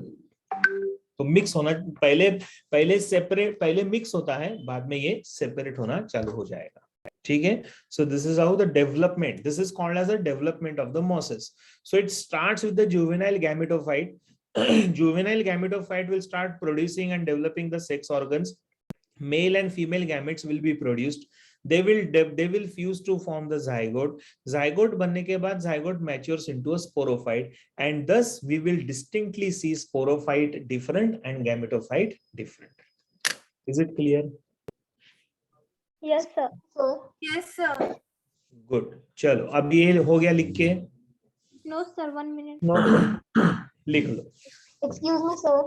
तो मिक्स होना पहले सेपरेट, पहले मिक्स होता है, बाद में ये सेपरेट होना चालू हो जाएगा. ठीक है. So this is how the development, this is called as the development of the mosses. So it starts with the juvenile gametophyte. Juvenile gametophyte will start producing and developing the sex organs. Male and female gametes will be produced. They will fuse to form the zygote. Zygote बनने के बाद zygote matures into a sporophyte, and thus we will distinctly see sporophyte different and gametophyte different. Is it clear? Yes, sir. Yes, sir. Good. चलो अब ये हो गया लिख के. No, sir. 1 minute. No. लिख लो. Excuse me, sir.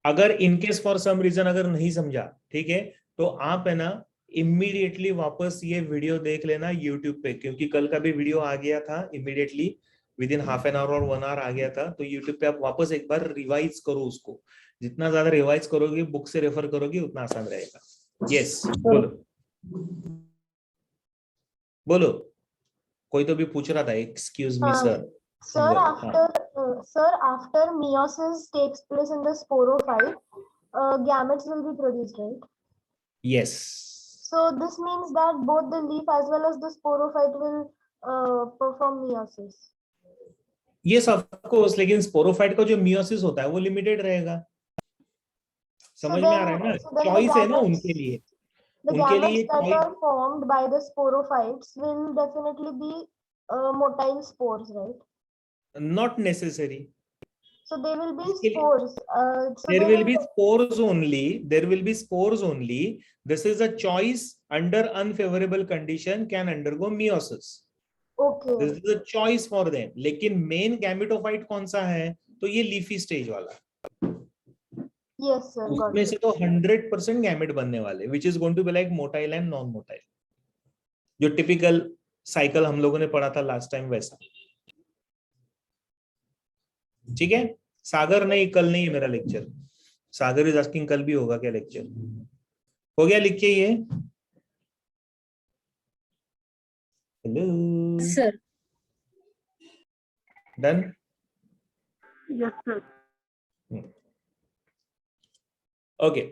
अगर in case for some reason अगर नहीं समझा, ठीक है, तो आप है ना इमीडिएटली वापस ये वीडियो देख लेना YouTube पे, क्योंकि कल का भी वीडियो आ गया था immediately with in half an hour और 1 आवर आ गया था. तो YouTube पे आप वापस एक बार रिवाइज करो उसको. जितना ज्यादा रिवाइज करोगे, बुक से रेफर करोगे, उतना आसान रहेगा. यस, बोलो. कोई तो भी पूछ रहा था. Excuse me sir. Sir, after meiosis takes place in the sporophyte, gametes will be produced, right? Yes. So So this means that both the leaf as well as the sporophyte will perform meiosis. Yes of course, लेकिन sporophyte का जो meiosis होता है वो limited रहेगा। समझ में आ रहा है ना, So then the चॉइस है ना gametes- उनके लिए, The उनके लिए gametes that choice- are formed by the sporophytes will definitely be motile spores, right? not necessary. So they will be इसके लिए- spores. So There they will be spores only. There will be spores only. This is a choice under unfavorable condition can undergo meiosis. Okay. This is a choice for them. लेकिन main gametophyte कौन सा है? तो ये leafy stage वाला। Yes, sir. Got उसमें it. से तो 100% गैमेट बनने वाले, which is going to be like motile and non-motile. जो टिपिकल साइकिल हम लोगों ने पढ़ा था लास्ट टाइम वैसा। ठीक है, सागर नहीं, कल नहीं है मेरा लेक्चर। सागर इज आस्किंग कल भी होगा क्या लेक्चर? हो गया, लिखिए ये। Hello sir. Done. Yes, sir. Okay,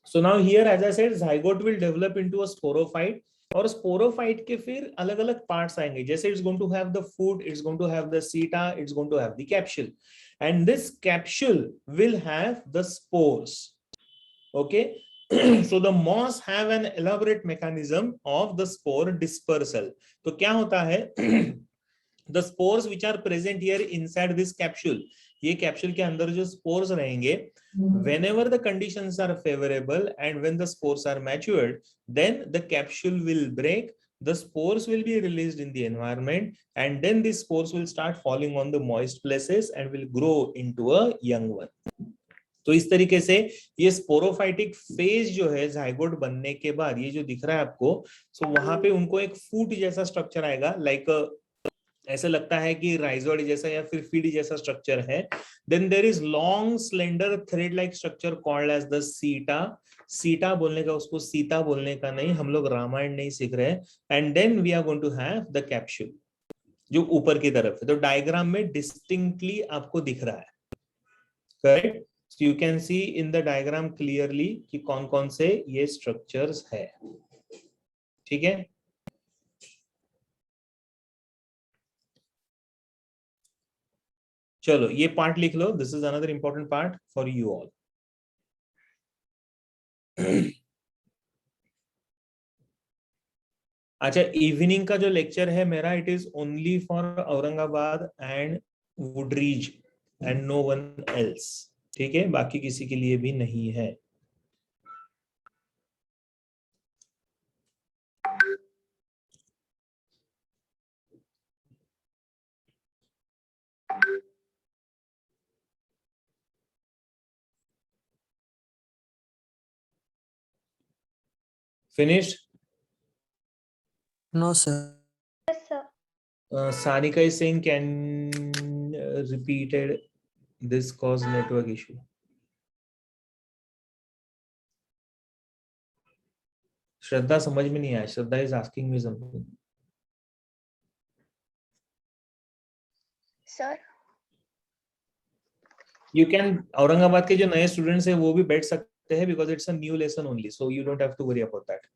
so now here as I said zygote will develop into a sporophyte, और sporophyte के फिर अलग अलग parts आएंगे, जैसे it's going to have the foot, it's going to have the seta, it's going to have the capsule, and this capsule will have the spores. Okay. So the moss have an elaborate mechanism of the spore dispersal. तो क्या होता है the spores which are present here inside this capsule, ये capsule के अंदर जो spores रहेंगे, whenever the conditions are favorable and when the spores are matured, then the capsule will break, the spores will be released in the environment, and then these spores will start falling on the moist places and will grow into a young one. तो इस तरीके से ये sporophytic phase जो है zygote बनने के बाद, ये जो दिख रहा है आपको, सो वहां पे उनको एक फूट जैसा स्ट्रक्चर आएगा, लाइक ऐसा लगता है कि राइजोइड जैसा या फिर फीड जैसा स्ट्रक्चर है। Then there is long slender thread like structure called as the seta. Seta बोलने का, उसको सीता बोलने का नहीं, हम लोग रामायण नहीं सीख रहे। And then we are going to have the capsule जो ऊपर की तरफ है। तो डायग्राम में डिस्टिंक्टली आपको दिख रहा है, correct? So you can see in the diagram clearly कि कौन कौन से ये structures है। ठीक है, चलो ये पार्ट लिख लो। This is another important part for you all. अच्छा, इवनिंग का जो लेक्चर है मेरा, it is only for Aurangabad and Woodridge and no one else. ठीक है, बाकी किसी के लिए भी नहीं है। Finished? No, sir. Yes, sir. Sanika is saying can repeated this cause network issue. श्रद्धा समझ में नहीं आया। श्रद्धा is asking me something. Sir. You can, Aurangabad के जो नए स्टूडेंट्स हैं वो भी बैठ सकते हैं, because it's a new lesson only, so you don't have to worry about that.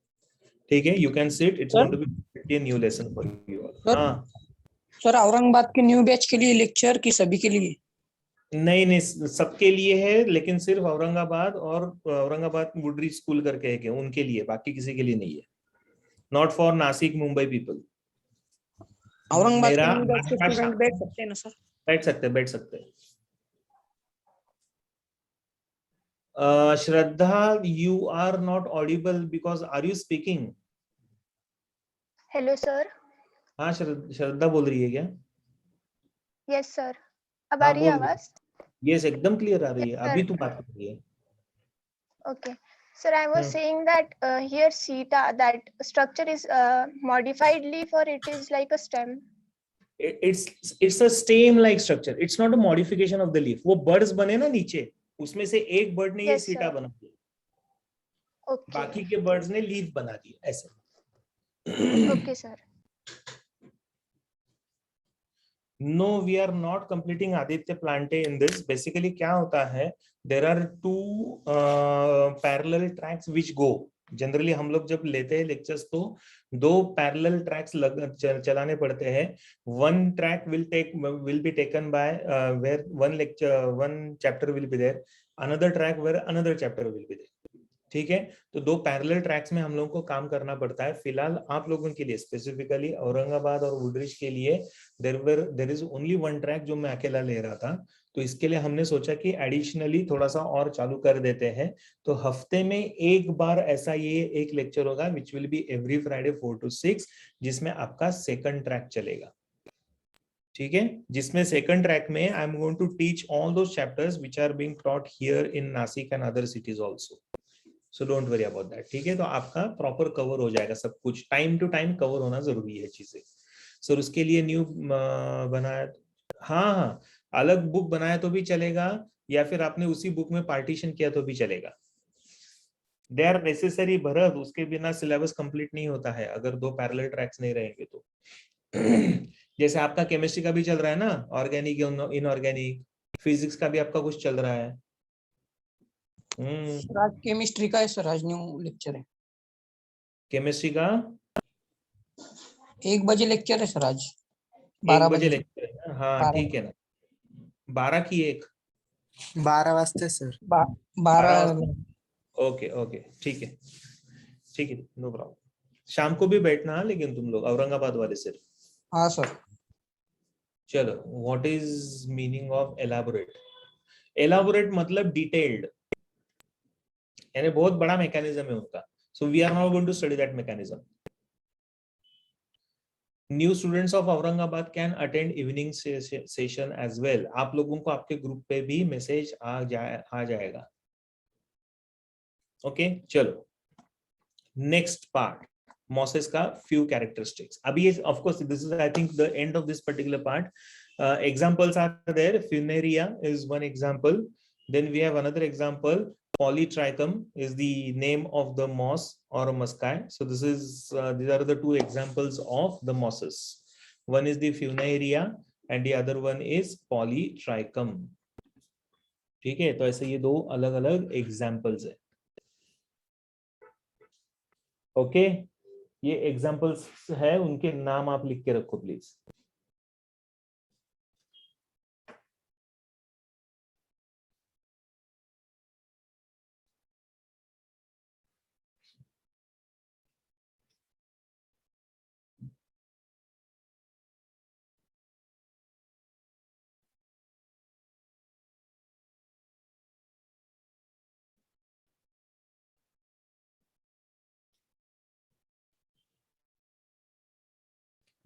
ठीक है, you can sit, it's going to be a new lesson for you all. हाँ सर, औरंगाबाद के न्यू बैच के लिए लेक्चर की सभी के लिए? नहीं नहीं, सबके लिए है, लेकिन सिर्फ औरंगाबाद और औरंगाबाद वुडरी स्कूल करके है, उनके लिए, बाकी किसी के लिए नहीं है। Not for Nashik Mumbai people. Aurangabad मेरा के न्यू बैच के स्टूडेंट बैठ सकते हैं ना सर? बैठ सकते, बैठ सकते। श्रद्धा, you are not audible because are you speaking? Hello, sir. हाँ, श्रद्धा बोल रही है क्या? Yes, sir. अब आ हाँ, रही है बोल रही है। आवाज? Yes, एकदम क्लियर आ रही है। Yes, अभी sir. तू बात कर रही है। Okay. Sir, I was saying that here CETA, that structure is modified leaf or it is like a stem? It's a stem like structure. It's not a modification of the leaf. वो birds बने ना नीचे, उसमें से एक bird ने ये Yes, सीटा sir. बना दिया, Okay. बाकी के birds ने leaf बना दिया, ऐसे। Okay, sir. No, we are not completing Aditya Plante in this. Basically क्या होता है, there are two parallel tracks which go, generally हम लोग जब लेते हैं लेक्चर्स तो 2 पैरेलल ट्रैक्स चलाने पड़ते हैं. One track will be taken by where one chapter will be there, another track where another chapter will be there. ठीक है, तो 2 पैरेलल ट्रैक्स में हम लोगों को काम करना पड़ता है. फिलहाल आप लोगों के लिए स्पेसिफिकली औरंगाबाद और वुडब्रिज के लिए there is only one track जो मैं अकेला ले रहा था. तो इसके लिए हमने सोचा कि एडिशनली थोड़ा सा और चालू कर देते हैं. तो हफ्ते में एक बार ऐसा ये एक लेक्चर होगा which will be every Friday 4 to 6, जिसमें आपका सेकंड ट्रैक चलेगा. ठीक है, जिसमें सेकंड ट्रैक में I am going to teach all those chapters which are being taught here in Nashik and other cities also. So don't worry about that. ठीक है, तो आपका प्रॉपर कवर हो जाएगा सब कुछ. टाइम टू टाइम कवर होना जरूरी है चीजें. सर उसके लिए न्यू बनाया, हाँ, अलग बुक बनाया तो भी चलेगा, या फिर आपने उसी बुक में पार्टीशन किया तो भी चलेगा. दे आर नेसेसरी भरत, उसके बिना सिलेबस कंप्लीट नहीं होता है अगर 2 पैरेलल ट्रैक्स नहीं रहेंगे तो. जैसे आपका केमिस्ट्री का भी चल रहा है ना, ऑर्गेनिक इनऑर्गेनिक, फिजिक्स का भी आपका कुछ चल रहा है. सर केमिस्ट्री का है सर, आज न्यू लेक्चर है. केमिस्ट्री का 1 बजे लेक्चर है सर आज. 1 बजे लेक्चर है ना? हाँ ठीक है ना. 12 की 1. 12 वाजता सर. 12. ओके ओके ठीक है नो प्रॉब्लम. शाम को भी बैठना लेकिन तुम लोग औरंगाबाद वाले सिर्फ. हाँ सर. चलो, what is meaning of elaborate? Elaborate मतलब डिटेल्ड, यानी बहुत बड़ा मैकेनिज्म है उनका. So we are not going to study that mechanism. New students of Aurangabad can attend evening session as well. आप लोगों को आपके ग्रुप पे भी मैसेज आ जाएगा. ओके चलो, नेक्स्ट पार्ट मॉसेस का फ्यू कैरेक्टरिस्टिक्स. अभी ये of course this is I think the end of this particular part. Examples are there. Funaria is one example. Then we have another example. Polytrichum is the name of the moss or a muscae. So this is these are the 2 examples of the mosses. One is the Funaria and the other one is Polytrichum. ठीक है, तो ऐसे ये 2 अलग अलग examples है. Okay, ये examples है, उनके नाम आप लिख के रखो प्लीज.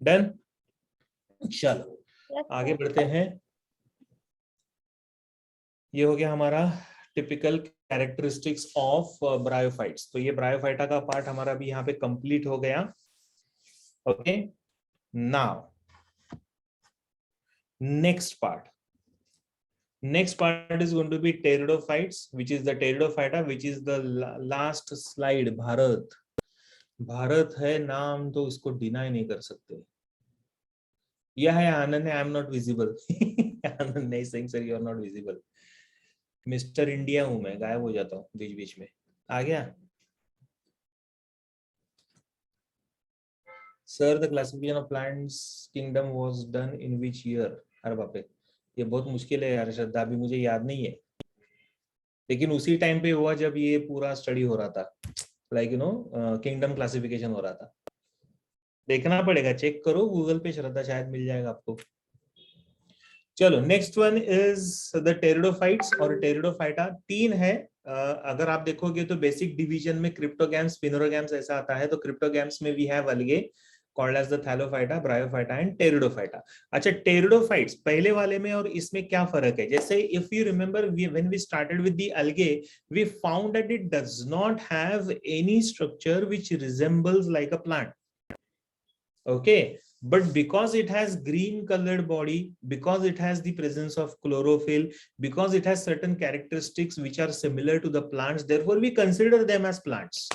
डन. चलो आगे बढ़ते हैं. ये हो गया हमारा टिपिकल कैरेक्टरिस्टिक्स ऑफ ब्रायोफाइट्स. तो ये ब्रायोफाइटा का पार्ट हमारा भी यहाँ पे कंप्लीट हो गया. Okay, now next part is going to be pteridophytes, which is the pteridophyta, which is the last slide. Bharat है नाम, तो इसको डिनाई नहीं कर सकते. यह है Anand. I am not visible. Anand नहीं saying sir you are not visible. Mister India हूं मैं, गायब हो जाता हूँ बीच बीच में. आ गया sir. The classification of plants kingdom was done in which year? अरे बाप रे, ये बहुत मुश्किल है यार श्रद्धा, अभी मुझे याद नहीं है. लेकिन उसी टाइम पे हुआ जब ये पूरा स्टडी हो रहा था, like you know kingdom classification हो रहा था. देखना पड़ेगा, चेक करो गूगल पे, श्रद्धा शायद मिल जाएगा आपको. चलो next one is the pteridophytes और टेरिडोफाइटा. 3 है. अगर आप देखोगे तो बेसिक डिवीजन में क्रिप्टोगैम्स, स्पिनोरोगैम्स ऐसा आता है. तो क्रिप्टोगैम्स में वी हैव अलगे called as the thallophyta, bryophyta and pteridophyta. अच्छा, pteridophytes पहले वाले में और इसमें क्या फर्क है? जैसे if you remember when we started with the algae, we found that it does not have any structure which resembles like a plant. Okay, but because it has green colored body, because it has the presence of chlorophyll, because it has certain characteristics which are similar to the plants, therefore we consider them as plants.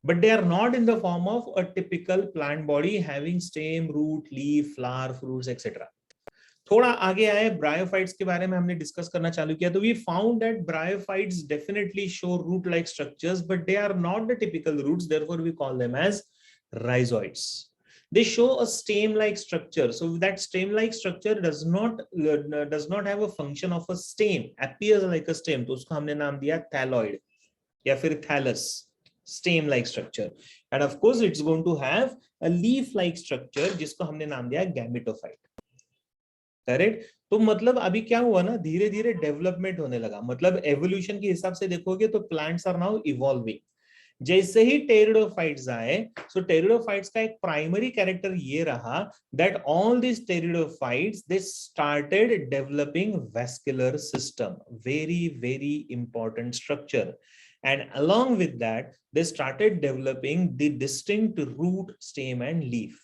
But they are not in the form of a typical plant body having stem, root, leaf, flower, fruits, etc. थोड़ा आगे आए, bryophytes के बारे में हमने discuss करना चालू किया, तो we found that bryophytes definitely show root like structures, but they are not the typical roots, therefore we call them as rhizoids. They show a stem-like structure. So that stem-like structure does not have a function of a stem, appears like a stem. तो उसको हमने नाम दिया thalloid या फिर thallus, stem-like structure. And of course, it's going to have a leaf-like structure, जिसको हमने नाम दिया gametophyte. करेक्ट? तो मतलब अभी क्या हुआ ना, धीरे धीरे डेवलपमेंट होने लगा, मतलब एवोल्यूशन के हिसाब से देखोगे तो प्लांट्स आर नाउ इवॉल्विंग. जैसे ही टेरिडोफाइट्स आए, सो टेरिडोफाइट्स का एक प्राइमरी कैरेक्टर ये रहा that all this pteridophytes they started developing vascular system, very very important structure, and along with that they started developing the distinct root, stem and leaf.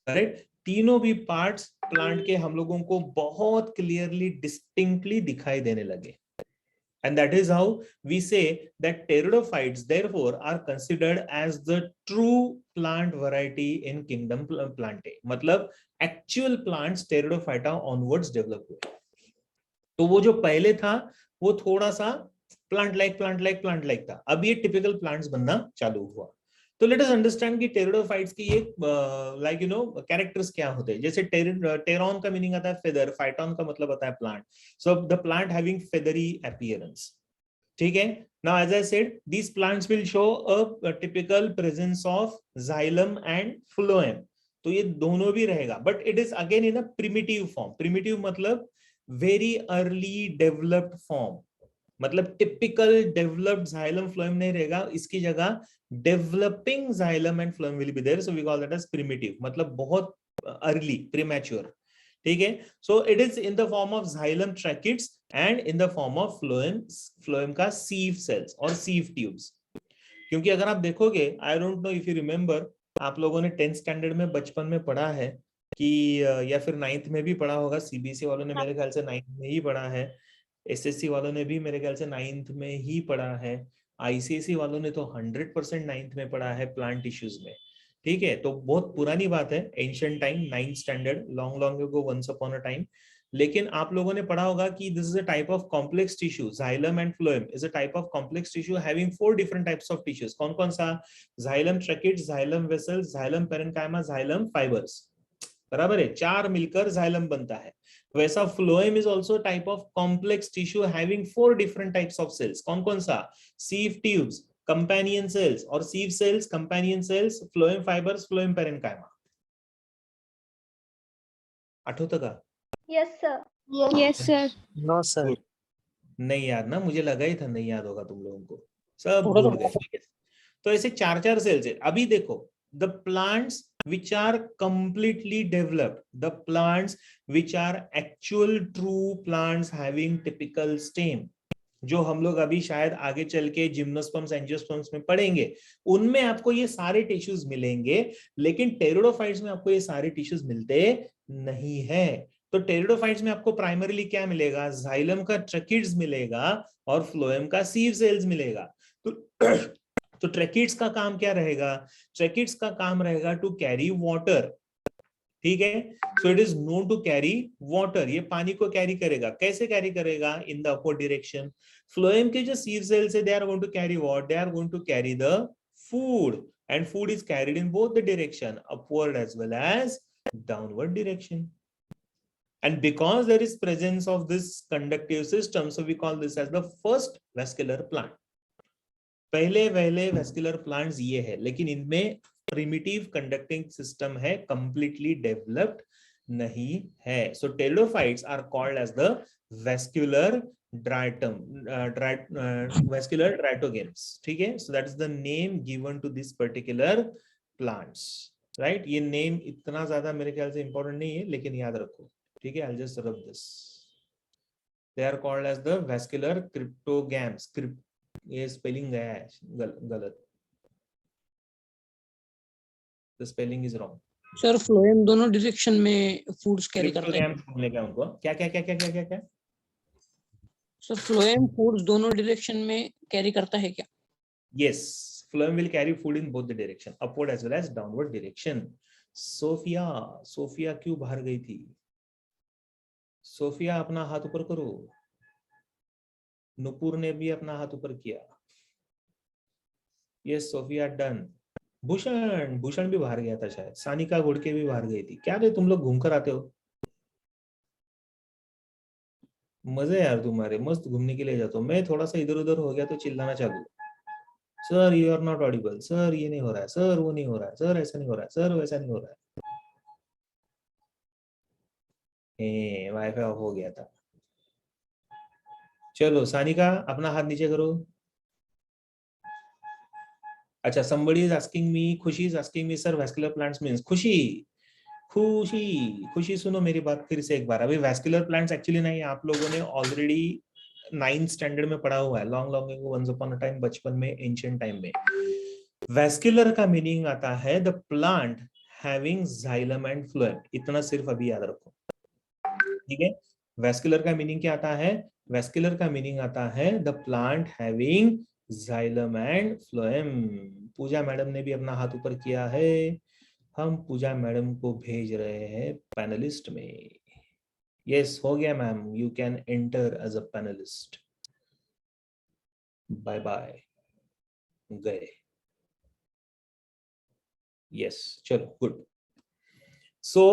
Correct? तीनों भी parts plant के हम लोगों को बहुत clearly distinctly दिखाई देने लगे. And that is how we say that pteridophytes therefore are considered as the true plant variety in kingdom Plantae. मतलब actual plants pteridophyta onwards develop हुए. तो वो जो पहले था वो थोड़ा सा प्लांट लाइक था, अब ये टिपिकल प्लांट्स बनना चालू हुआ. तो लेट अस अंडरस्टैंड कि टेरिडोफाइट्स की ये लाइक यू नो कैरेक्टर्स क्या होते हैं. जैसे टेरॉन का मीनिंग आता है फेदर, फाइटॉन का मतलब आता है plant. So the plant having feathery appearance. ठीक है. Now as I said these plants will show a typical presence of xylem and phloem. तो ये दोनों भी रहेगा, but it is again in a primitive form. Primitive मतलब very early developed form, मतलब typical developed xylem phloem नहीं रहेगा, इसकी जगह developing xylem and phloem will be there. So we call that as primitive, मतलब बहुत अर्ली, प्रीमैच्योर. ठीक है. So it is in the form of xylem tracheids and in the form of phloem का सीव sales और sieve tubes. क्योंकि अगर आप देखोगे, आई don't know if you remember, आप लोगों ने 10th स्टैंडर्ड में बचपन में पढ़ा है कि या फिर 9th में भी पढ़ा होगा, सीबीएसई वालों ने मेरे ख्याल से 9th में ही पढ़ा है, एसएससी वालों ने भी मेरे ख्याल से 9th में ही पढ़ा है, आईसीएसई वालों ने तो 100% 9th में पढ़ा है प्लांट टिश्यूज में. ठीक है. तो बहुत पुरानी बात है, ancient time, 9th standard, long long ago, once upon a time. लेकिन आप लोगों ने पढ़ा होगा कि this is a type of complex tissue. Xylem and phloem is a type of complex tissue having 4 different types of tissues. कौन कौन सा? Xylem tracheids, xylem vessels, xylem parenchyma, xylem fibres. बराबर है, 4 मिलकर जाइलम बनता है. वैसा phloem is also type of complex tissue having 4 different types of cells. कौन कौन सा? सीव ट्यूब्स, कंपेनियन सेल्स और sieve cells, companion cells, phloem fibres, phloem parenchyma. आठवतं का? Yes, sir. Yes, sir. No sir. नहीं याद ना, मुझे लगा ही था नहीं याद होगा तुम लोगों को, सब थोड़ा भूल थोड़ा. गए. ठीक है. तो ऐसे 4 सेल्स है. अभी देखो, the plants which are completely developed, the plants which are actual true plants having typical stem, जो हम लोग अभी शायद आगे चल के जिम्नोस्पर्म्स, एंजियोस्पर्म्स में पढ़ेंगे, उनमें आपको ये सारे टिश्यूज मिलेंगे. लेकिन टेरिडोफाइट्स में आपको ये सारे टिश्यूज मिलते नहीं है. तो टेरिडोफाइट्स में आपको प्राइमरीली क्या मिलेगा? जाइलम का ट्रैकिड्स मिलेगा और फ्लोएम का सीव सेल्स मिलेगा. तो ट्रैकिड्स का काम क्या रहेगा? ट्रैकिड्स का काम रहेगा टू कैरी वाटर. ठीक है. So it is known to carry water. ये पानी को कैरी करेगा. कैसे कैरी करेगा? In the upward direction. Phloem के जो सीव सेल्स है, they are going to carry what? They are going to carry the food, and food is carried in both the direction, upward as well as downward direction. And because there is presence of this conductive system, so we call this as the first vascular plant. पहले vascular plants ये है, लेकिन इनमें primitive conducting system है, completely developed नहीं है. So pteridophytes are called as the vascular vascular cryptogams. ठीक है. So that is the name given to this particular plants. Right. ये नेम इतना ज्यादा मेरे ख्याल से इंपॉर्टेंट नहीं है, लेकिन याद रखो. ठीक है. I will just rub this. They are called as the vascular cryptogams. ये स्पेलिंग गया है गलत. The spelling is wrong. Sir phloem दोनों डायरेक्शन में फूड्स कैरी करते हैं. बोलने का उनको क्या क्या क्या क्या क्या क्या क्या सर फ्लोएम फूड्स दोनों डायरेक्शन में कैरी करता है क्या? Yes, phloem will carry food in both the direction, upward as well as downward direction. Sophia क्यों बाहर गई थी? सोफिया अपना हाथ ऊपर करो। नुपुर ने भी अपना हाथ ऊपर किया। Yes Sophia done. Bhushan, Bhushan भी बाहर गया था शायद। सानिका घोड़के भी बाहर गई थी। क्या रे तुम लोग घूम कर आते हो? मजे यार तुम्हारे, मस्त घूमने के लिए जाते हो। मैं थोड़ा सा इधर उधर हो गया तो चिल्लाना चालू। Sir you are not audible, sir ये नहीं हो रहा है, सर वो नहीं हो रहा है, सर ऐसा नहीं हो रहा है, सर वैसा नहीं हो रहा है। वाईफाई ऑफ हो गया था। चलो सानिका अपना हाथ नीचे करो। अच्छा, somebody is asking me, खुशी is asking me, sir vascular plants means। खुशी खुशी खुशी सुनो मेरी बात फिर से एक बार। अभी वैस्कुलर प्लांट्स एक्चुअली नहीं, आप लोगों ने ऑलरेडी 9th स्टैंडर्ड में पढ़ा हुआ है, long long ago, once upon a time, बचपन में, एंशिएंट टाइम में। वैस्कुलर का मीनिंग आता है the plant having xylem and phloem. इतना सिर्फ अभी याद रखो, ठीक है। वैस्कुलर का मीनिंग क्या आता है? वैस्कुलर का मीनिंग आता है the plant having xylem and phloem. Pooja madam ने भी अपना हाथ ऊपर किया है। हम पूजा मैडम को भेज रहे हैं पैनलिस्ट में। यस हो गया ma'am, you can enter as a panellist. Bye bye, गए। यस चलो गुड। सो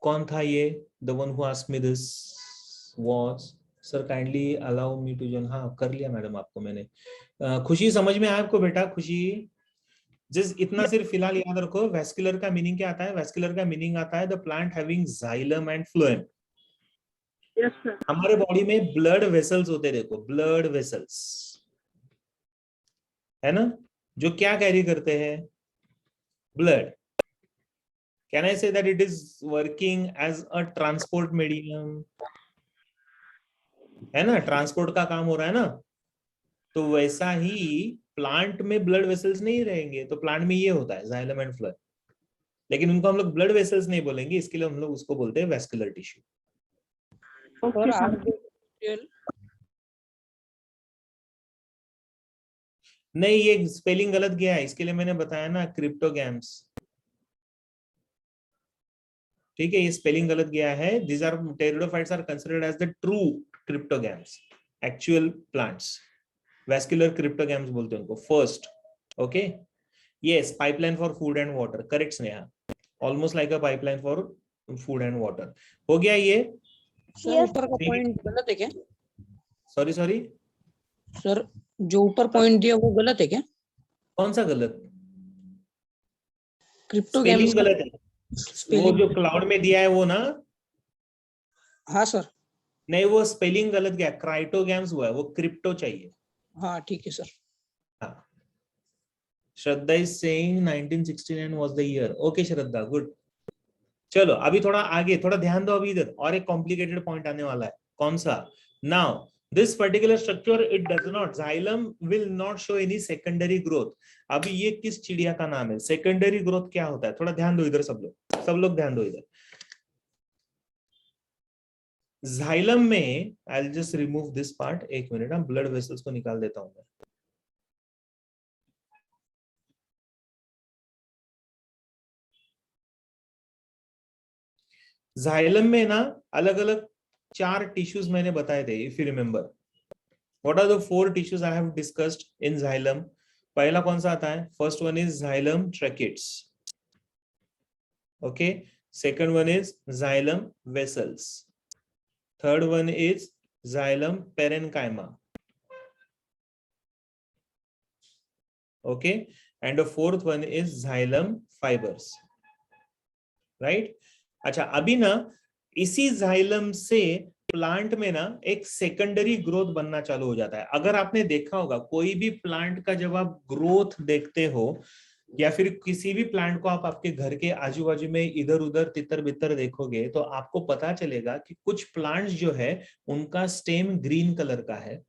कौन था ये? The one who asked me this was sir kindly allow me to join. हाँ कर लिया मैडम आपको मैंने। खुशी समझ में आया आपको बेटा? खुशी जिस इतना सिर्फ फिलहाल याद रखो, वैस्कुलर का मीनिंग क्या आता है? वैस्कुलर का मीनिंग आता है the plant having xylem and phloem. हमारे बॉडी में ब्लड वेसल्स होते, देखो ब्लड वेसल्स है ना, जो क्या कैरी करते हैं? Blood. Can I say that it is working as a transport medium? है ना, ट्रांसपोर्ट का काम हो रहा है ना। तो वैसा ही प्लांट में ब्लड वेसल्स नहीं रहेंगे, तो प्लांट में ये होता है जाइलम एंड फ्लोएम, लेकिन उनको हम लोग ब्लड वेसल्स नहीं बोलेंगे, इसके लिए हम लोग उसको बोलते हैं वैस्कुलर टिश्यू। सर आर्टिफिशियल नहीं, ये स्पेलिंग गलत गया है, इसके लिए मैंने बताया ना क्रिप्टोगैम्स। ठीक है, ये स्पेलिंग गलत गया है। This are pteridophytes are considered as the true cryptogams, actual plants. Vascular cryptogams बोलते हैं उनको first. Okay yes, pipeline for food and water, correct Sneha, almost like a pipeline for food and water. हो गया ये? Sir ऊपर का point गलत है क्या? सॉरी सॉरी सर जो ऊपर पॉइंट दिया वो गलत है क्या? कौन सा गलत? क्रिप्टोगैम्स स्पेलिंग गलत है। वो स्पेलिंग। जो क्लाउड में दिया है वो ना? हाँ सर। नहीं, वो स्पेलिंग गलत गया, क्राइटोगैम्स हुआ है, वो क्रिप्टो चाहिए। हाँ ठीक है सर। हाँ, Shraddha is saying 1969 was the year. Okay Shraddha, good. चलो अभी थोड़ा आगे, थोड़ा ध्यान दो अभी इधर, और एक कॉम्प्लिकेटेड पॉइंट आने वाला है। कौन सा? Now this particular structure it does not, xylem will not show any secondary growth. अभी ये किस चिड़िया का नाम है? सेकेंडरी ग्रोथ क्या होता है? थोड़ा ध्यान दो इधर, सब लोग ध्यान दो इधर। जाइलम में, आई will just remove this part, एक मिनट, हम ब्लड वेसल्स को निकाल देता हूं मैं। जाइलम में ना अलग अलग 4 टिश्यूज मैंने बताए थे, if you remember. What are the 4 tissues I have discussed in xylem? पहला कौन सा आता है? First one is xylem tracheids. Okay, second one is xylem vessels, third one is xylem parenchyma, okay, and the fourth one is xylem fibres, right? अच्छा, अभी ना इसी xylem से प्लांट में ना एक सेकेंडरी ग्रोथ बनना चालू हो जाता है। अगर आपने देखा होगा कोई भी प्लांट का जब आप ग्रोथ देखते हो, या फिर किसी भी प्लांट को आप आपके घर के आजू बाजू में इधर उधर तितर बितर देखोगे, तो आपको पता चलेगा कि कुछ प्लांट्स जो है उनका स्टेम ग्रीन कलर का है,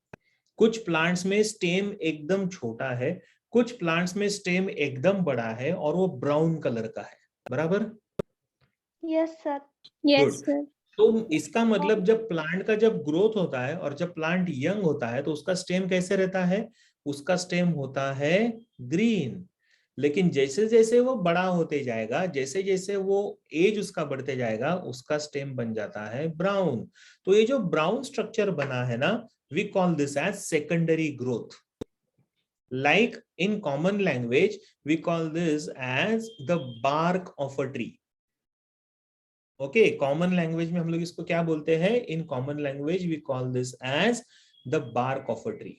कुछ प्लांट्स में स्टेम एकदम छोटा है, कुछ प्लांट्स में स्टेम एकदम बड़ा है और वो ब्राउन कलर का है। बराबर? Yes, sir. Yes, sir. तो इसका मतलब जब प्लांट का जब ग्रोथ होता है और जब प्लांट यंग होता है तो उसका स्टेम कैसे रहता है? उसका स्टेम होता है ग्रीन। लेकिन जैसे जैसे वो बड़ा होते जाएगा, जैसे जैसे वो एज उसका बढ़ते जाएगा, उसका स्टेम बन जाता है ब्राउन। तो ये जो ब्राउन स्ट्रक्चर बना है ना, we call this as secondary growth. Like in common language, we call this as the bark of a tree. Okay, common language में हम लोग इसको क्या बोलते हैं? In common language, we call this as the bark of a tree.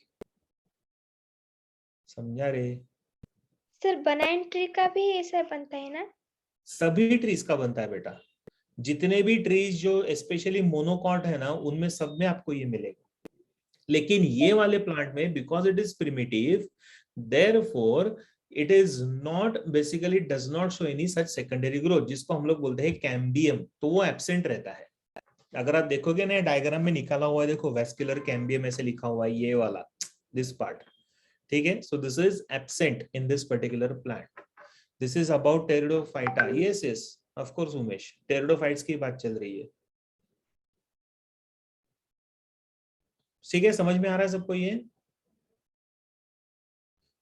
समझा रे? Sir बनाना tree का भी ऐसा बनता है ना? सभी ट्रीज का बनता है बेटा. जितने भी ट्रीज जो स्पेशली मोनोकॉट है ना, उनमें सब में आपको ये मिलेगा. लेकिन ये वाले प्लांट में, because it is primitive, therefore it is not basically does not show any such secondary growth, जिसको हम लोग बोलते हैं कैम्बियम. तो वो एब्सेंट रहता है. अगर आप देखोगे ना डायग्राम में निकाला हुआ है, देखो वेस्कुलर कैम्बियम ऐसे लिखा हुआ है, ये वाला दिस पार्ट. ठीक है, so this is absent in this particular plant. This is about pteridophyta. Yes yes of course Umesh, pteridophytes की बात चल रही है. ठीक है, समझ में आ रहा है सबको ये?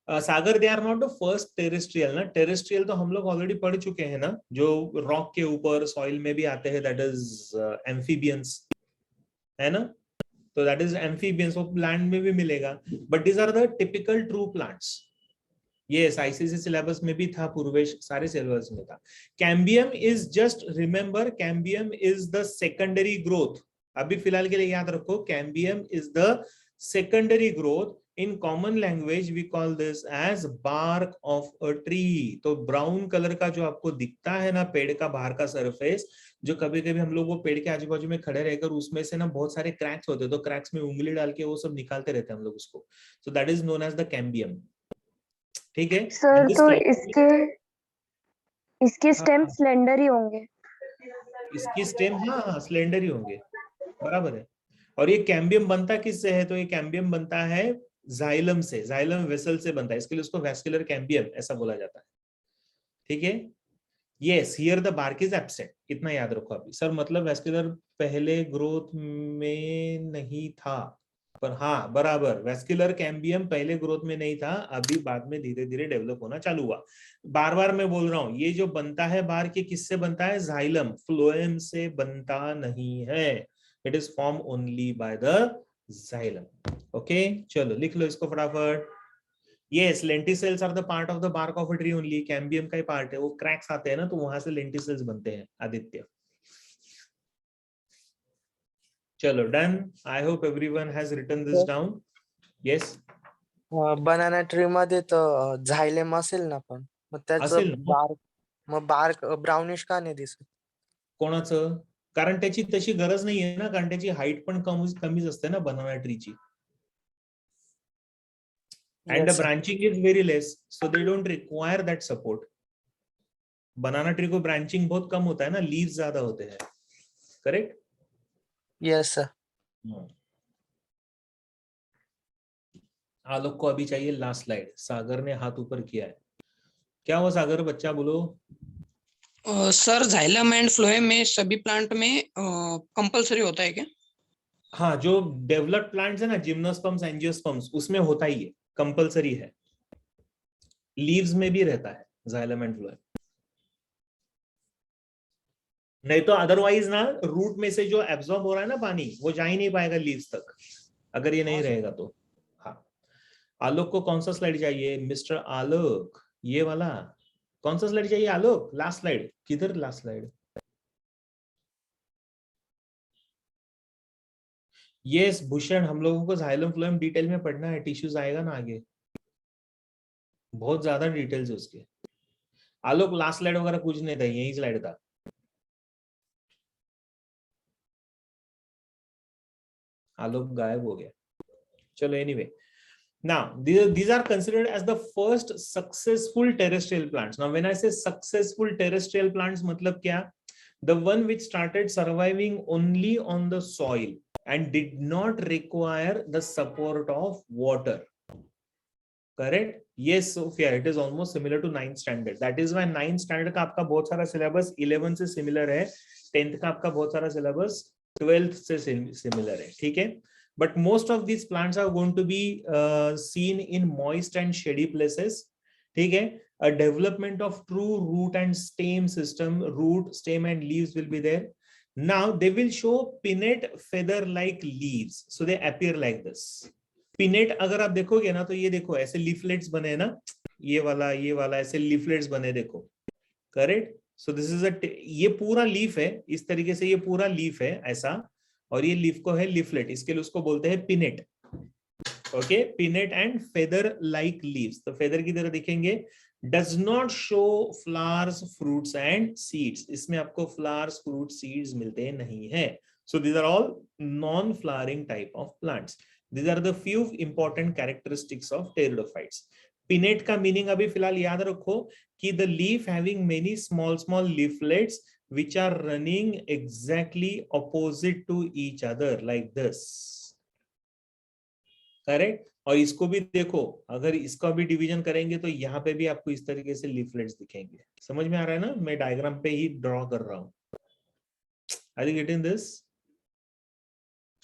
Sagar, they are not the first terrestrial ना. टेरेस्ट्रियल तो हम लोग ऑलरेडी पढ़ चुके हैं ना, जो रॉक के ऊपर सॉइल में भी आते हैं, दैट इज एम्फीबियंस, है ना. तो दैट इज एम्फीबियंस, वो लैंड में भी मिलेगा. But these are the typical true plants. Yes, ICSE syllabus में भी था, पूर्वेश सारे सिलेबस में था. Cambium is just remember, cambium is the secondary growth. अभी फिलहाल के लिए याद रखो, cambium is the secondary growth. In common language we call this as bark of a tree. तो ब्राउन कलर का जो आपको दिखता है ना पेड़ का बाहर का सरफेस, जो कभी कभी हम लोग वो पेड़ के आजू बाजू में खड़े रहकर उसमें से ना बहुत सारे क्रैक्स होते हैं, तो क्रैक्स में उंगली डाल के वो सब निकालते रहते हैं हम लोग उसको. So that is known as the cambium. ठीक है सर This तो cambium- इसके स्टेम हाँ, स्लेंडर ही होंगे. इसकी स्टेम हाँ स्लेंडर ही होंगे, बराबर है. और ये कैम्बियम बनता किससे है? तो ये कैम्बियम बनता है जाइलम से, जाइलम वेसल से बनता है, इसके लिए उसको वैस्कुलर कैम्बियम ऐसा बोला जाता है. ठीक है, yes, here the bark is absent, इतना याद रखो अभी. सर मतलब वैस्कुलर पहले ग्रोथ में नहीं था, पर हाँ बराबर, वैस्कुलर कैम्बियम पहले ग्रोथ में नहीं था, अभी बाद में धीरे धीरे डेवलप होना चालू हुआ. बार बार मैं बोल रहा हूँ, ये जो बनता है बार्क, ये किससे बनता है? जाइलम, फ्लोएम से बनता नहीं है. It is form only by the xylem. Okay, चलो लिख लो इसको फटाफट. Yes, lenticels are the part of the bark of a tree only. Cambium का ही पार्ट है, वो क्रैक्स आते हैं ना, तो वहां से लेंटिसेल्स बनते हैं. आदित्य, चलो done. I hope everyone has written this down. Yes, banana tree मध्ये तर झायलेम असेल ना, पण मग असेल त्याचं ना. बार्क, मग बार्क ब्राउनिश का नाही दिसत? कोणाचं? कारण त्याची तशी गरज नाहीये ना, कारण त्याची हाईट पण कमीच असते ना बनाना ट्रीची. And the Yes, sir. branching is very less, so they don't require that support. Banana tree को ब्रांचिंग बहुत कम होता है ना, लीव्स ज्यादा होते हैं. करेक्ट? Yes, sir. आलोक को अभी चाहिए लास्ट स्लाइड. सागर ने हाथ ऊपर किया है. क्या हुआ सागर, बच्चा बोलो. सर जाइलम एंड फ्लोएम में सभी प्लांट में कंपलसरी होता है क्या? हाँ, जो डेवलप्ड प्लांट्स है ना, जिम्नोस्पर्म्स, एंजियोस्पर्म्स, उसमें होता ही है, कंपलसरी है. लीव्स में भी रहता है जाइलम एंड फ्लोएम. नहीं तो अदरवाइज ना, रूट में से जो एब्जॉर्ब हो रहा है ना पानी, वो जा ही नहीं पाएगा लीव्स तक, अगर ये नहीं रहेगा तो. हाँ, आलोक को कौन सा स्लाइड चाहिए? मिस्टर आलोक, ये वाला कौन सा स्लाइड चाहिए आलोक? लास्ट स्लाइड किधर? Last slide. यस भूषण, हम लोगों को जाइलम फ्लोएम डिटेल में पढ़ना है, टिश्यूज आएगा ना आगे, बहुत ज्यादा डिटेल्स है उसके. आलोक लास्ट स्लाइड वगैरह कुछ नहीं था, यही स्लाइड था. आलोक गायब हो गया. चलो anyway, now these are considered as the first successful terrestrial plants. Now when I say successful terrestrial plants, मतलब क्या? The one which started surviving only on the soil and did not require the support of water. Correct? Yes, Sophia, it is almost similar to 9th standard. That is why 9th standard का आपका बहुत सारा syllabus 11 से similar है, 10th का आपका बहुत सारा syllabus 12th से similar है. ठीक है? But most of these plants are going to be seen in moist and shady places. ठीक है? a development of true root and stem system. Root, stem and leaves will be there. Now they will show pinnate feather like leaves, so they appear like this. Pinnate अगर आप देखोगे ना तो ये देखो ऐसे leaflets बने ना, ये वाला ऐसे leaflets बने देखो, correct? So this is a, ये पूरा लीफ है, इस तरीके से ये पूरा लीफ है ऐसा, और ये लीफ को है लीफलेट, इसके लिए उसको बोलते हैं pinnate. Okay, pinnate and feather like leaves. तो फेदर की तरह दिखेंगे. does not show flowers, fruits and seeds. इसमें आपको flowers, fruits, seeds मिलते नहीं है. So these are all non-flowering type of plants. These are the few important characteristics of pteridophytes. Pinnate का meaning अभी फिलहाल याद रखो कि the leaf having many small leaflets which are running exactly opposite to each other like this. Correct? और इसको भी देखो, अगर इसका भी डिवीजन करेंगे तो यहाँ पे भी आपको इस तरीके से लीफलेट्स दिखेंगे. समझ में आ रहा है ना? मैं डायग्राम पे ही ड्रॉ कर रहा हूँ. Are you getting this?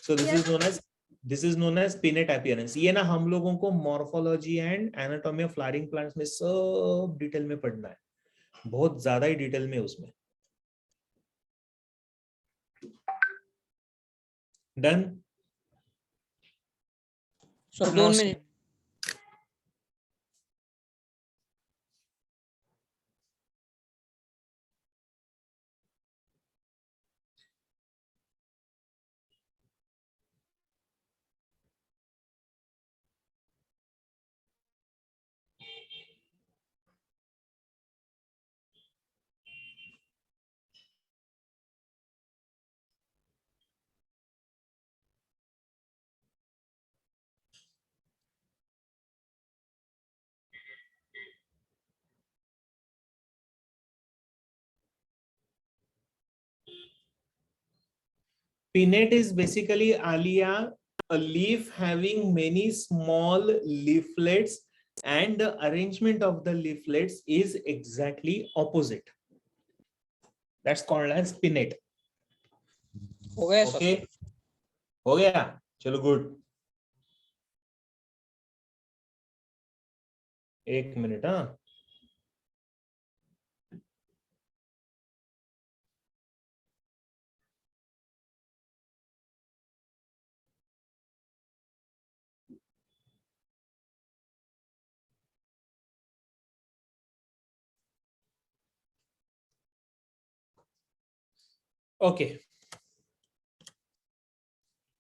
So this is known as pinnate appearance. ये ना हम लोगों को morphology and anatomy of flowering plants में सब डिटेल में पढ़ना है, बहुत ज्यादा ही डिटेल में उसमें. Done? Sir 2 minute. Pinnate is basically, Alia, a leaf having many small leaflets, and the arrangement of the leaflets is exactly opposite. That's called as pinnate. हो गया सर. Okay, हो गया, चलो गुड. एक मिनट. हाँ, okay.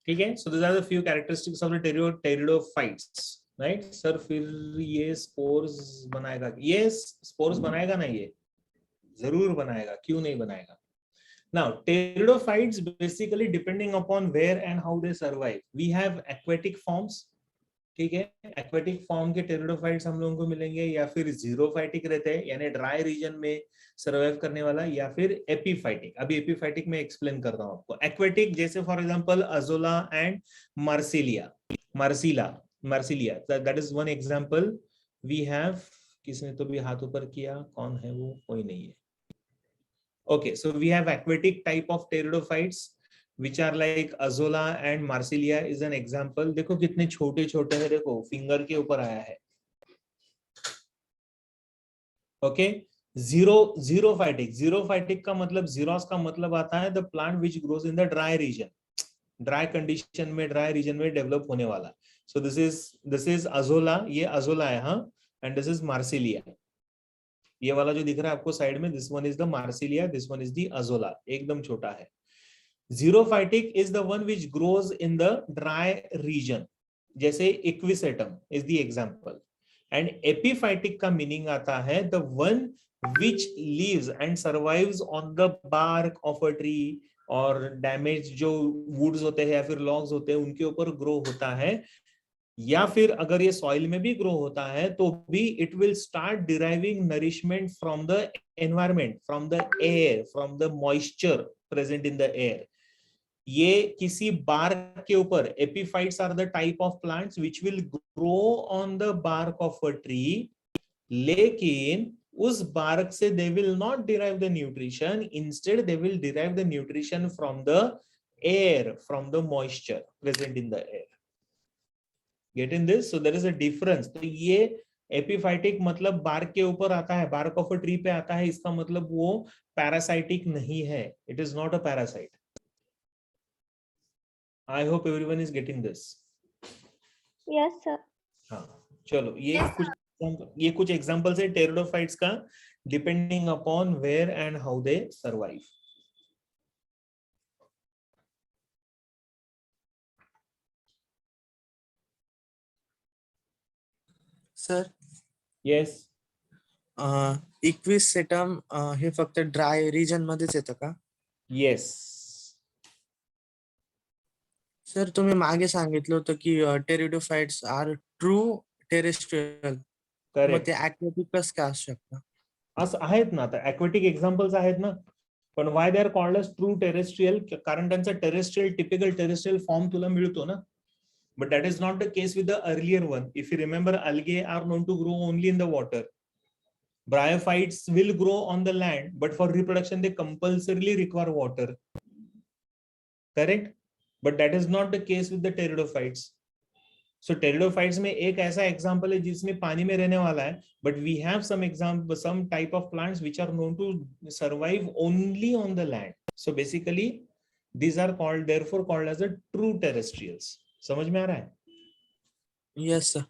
ठीक है. So these are the few characteristics of the pteridophytes, right? Sir फिर ये spores बनाएगा? Yes, spores बनाएगा ना, ये जरूर बनाएगा, क्यों नहीं बनाएगा? Now pteridophytes basically depending upon where and how they survive. We have aquatic forms. ठीक है, एक्वेटिक फॉर्म के टेरिडोफाइट्स हम लोगों को मिलेंगे, या फिर जीरोफाइटिक रहते हैं यानी ड्राई रीजन में सर्वाइव करने वाला, या फिर एपीफाइटिक. अभी एपीफाइटिक में एक्सप्लेन कर रहा हूं आपको. एक्वेटिक जैसे for example Azolla and Marsilea, that is one example we have. किसने तो भी हाथ ऊपर किया, कौन है वो? कोई नहीं है. Okay, so we have aquatic type of pteridophytes which are like Azolla and Marsilia is an example. देखो कितने छोटे छोटे हैं, देखो फिंगर के ऊपर आया है. ओके, जीरोफाइटिक का मतलब, जीरोस का मतलब आता है the plant which grows in the dry region, dry condition में, ड्राई रीजन में डेवलप होने वाला. सो दिस इज अजोला, ये अजोला है. हाँ, एंड दिस इज मार्सिलिया. ये वाला जो दिख रहा है आपको साइड में, this one is the Marsilea, this one is the azolla, एकदम छोटा है. Xerophytic is the one which grows in the dry region, जैसे Equisetum is the example. And epiphytic का meaning आता है the one which lives and survives on the bark of a tree, और damage जो woods होते हैं या फिर logs होते हैं उनके ऊपर grow होता है, या फिर अगर ये soil में भी grow होता है तो भी it will start deriving nourishment from the environment, from the air, from the moisture present in the air. ये किसी बार्क के ऊपर, epiphytes are the type of plants which will grow on the bark of a tree, लेकिन उस bark से they will not derive the nutrition, instead they will derive the nutrition from the air, from the moisture present in the air. Get in this? So there is a difference. तो ये epiphytic मतलब bark के ऊपर आता है, bark of a tree पे आता है, इसका मतलब वो पैरासाइटिक नहीं है. It is not a parasite. I hope everyone is getting this. Yes, sir. हाँ, चलो ये कुछ एग्जांपल्स है टेरिडोफाइट्स का, depending upon where and how they survive. Sir yes. Equisetum हे फक्त ड्राय रिजन मध्येच येतं का? येस. सर तुम्ही मागे सांगितलं होतं की टेरिडोफाइट्स आर ट्रू टेरेस्ट्रियल, मग करेक्ट. ते ऍक्वेटिक कसं काय असू शकतं? असं आहेत ना, आता ऍक्वेटिक एक्झाम्पल्स आहेत ना, पण why they are called as true terrestrial, कारण त्यांचा टेरेस्ट्रियल टिपिकल टेरेस्ट्रियल फॉर्म तुला मिळतो ना. But that is not the case with the earlier one. If you remember, algae are known to grow only in the water. Bryophytes will grow on the land, but for reproduction they compulsorily require water. Correct? But that is not the case with the pteridophytes. So pteridophytes में एक ऐसा example है जिसमें पानी में रहने वाला है, but we have some example, some type of plants which are known to survive only on the land. So basically, these are called, therefore called as a true terrestrials. समझ में आ रहा है? Yes sir.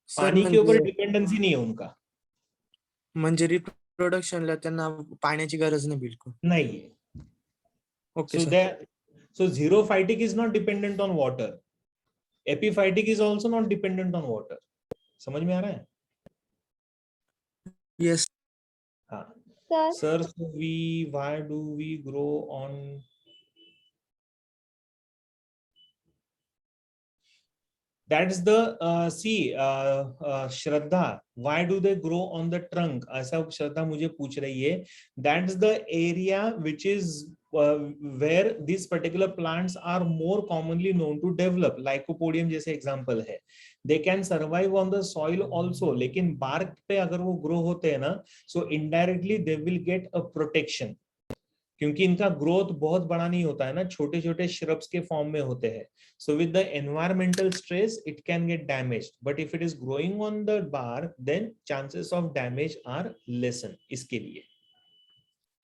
पानी के ऊपर dependency नहीं है उनका. म्हणजे रिप्रोडक्शनला त्यांना पाण्याची गरज नाही बिलकुल. नहीं है. Okay So sir. that, so xerophytic is not dependent on water. Epiphytic is also not dependent on water. समझ में आ रहा है? यस हाँ. Sir. Sir, so why do we grow on? That is the Shraddha. Why do they grow on the trunk? ऐसा श्रद्धा मुझे पूछ रही है. That is the area which is where these particular plants are more commonly known to develop. Lycopodium जैसे example है. They can survive on the soil also. लेकिन bark पे अगर वो grow होते हैं ना, so indirectly they will get a protection. क्योंकि इनका ग्रोथ बहुत बड़ा नहीं होता है ना, छोटे छोटे श्रब्स के फॉर्म में होते हैं. So with the environmental stress it can get damaged, but if it is growing on the bark then chances of damage are lessen. इसके लिए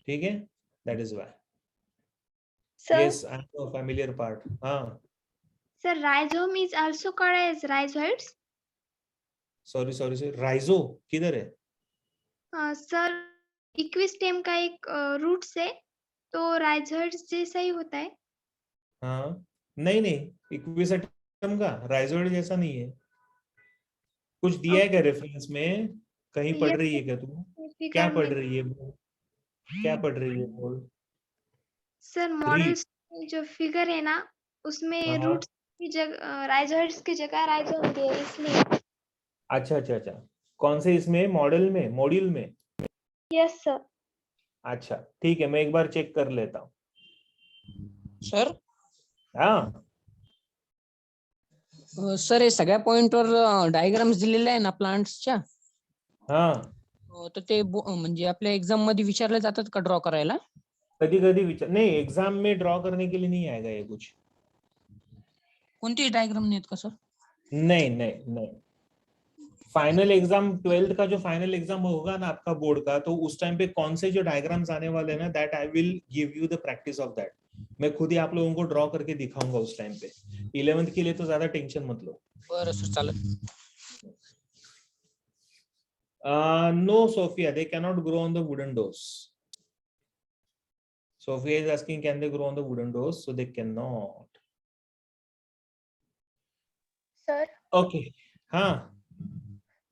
ठीक है, that is why. Sir. Yes, I know familiar part. हाँ, Sir, rhizome is also called as rhizoids. Sorry sorry sorry, rhizo किधर है? Sir इक्विस्टेम का एक root से, तो rhizoids जैसा ही होता है. हाँ, नहीं नहीं, इक्विसेटम का राइजोइड जैसा नहीं है. कुछ दिया है क्या रेफरेंस में? कहीं पढ़ Yes, रही है क्या तू? figure क्या पढ़ में. रही है? क्या पढ़ रही है बोल. सर मॉडल्स जो फिगर है ना, उसमें हाँ. रूट्स की जगह rhizoids की जगह rhizome दिया है, इसलिए. अच्छा अच्छा अच्छा, कौन से इसमें मॉडल में, मॉड्यूल में? Yes, sir. अच्छा ठीक है, मैं एक बार चेक कर लेता हूँ. सर हाँ सर हे सगळ्या पॉइंटवर डायग्राम्स दिलेले आहे ना प्लांट्सच्या, हाँ, तर ते म्हणजे आपल्या एक्झाम मध्ये विचारले जातात का ड्रॉ करायला? कभी कभी विचार नहीं, एग्जाम में ड्रॉ करने के लिए नहीं आएगा ये कुछ. कोणती डायग्राम नाहीत का सर? नहीं नहीं नहीं, फाइनल एग्जाम 12th का जो फाइनल एग्जाम होगा ना आपका बोर्ड का, तो उस टाइम पे कौन से जो डायग्राम्स आने वाले हैं ना, that I will give you the practice of that. मैं खुद ही आप लोगों को ड्रॉ करके दिखाऊंगा उस टाइम पे. 11th के लिए तो ज्यादा टेंशन मत लो. बरं सर, चालेल. No, Sophia, they cannot grow on the wooden doors. Sophia is asking, can they grow on the wooden doors? So they cannot. Sir, Okay. हाँ.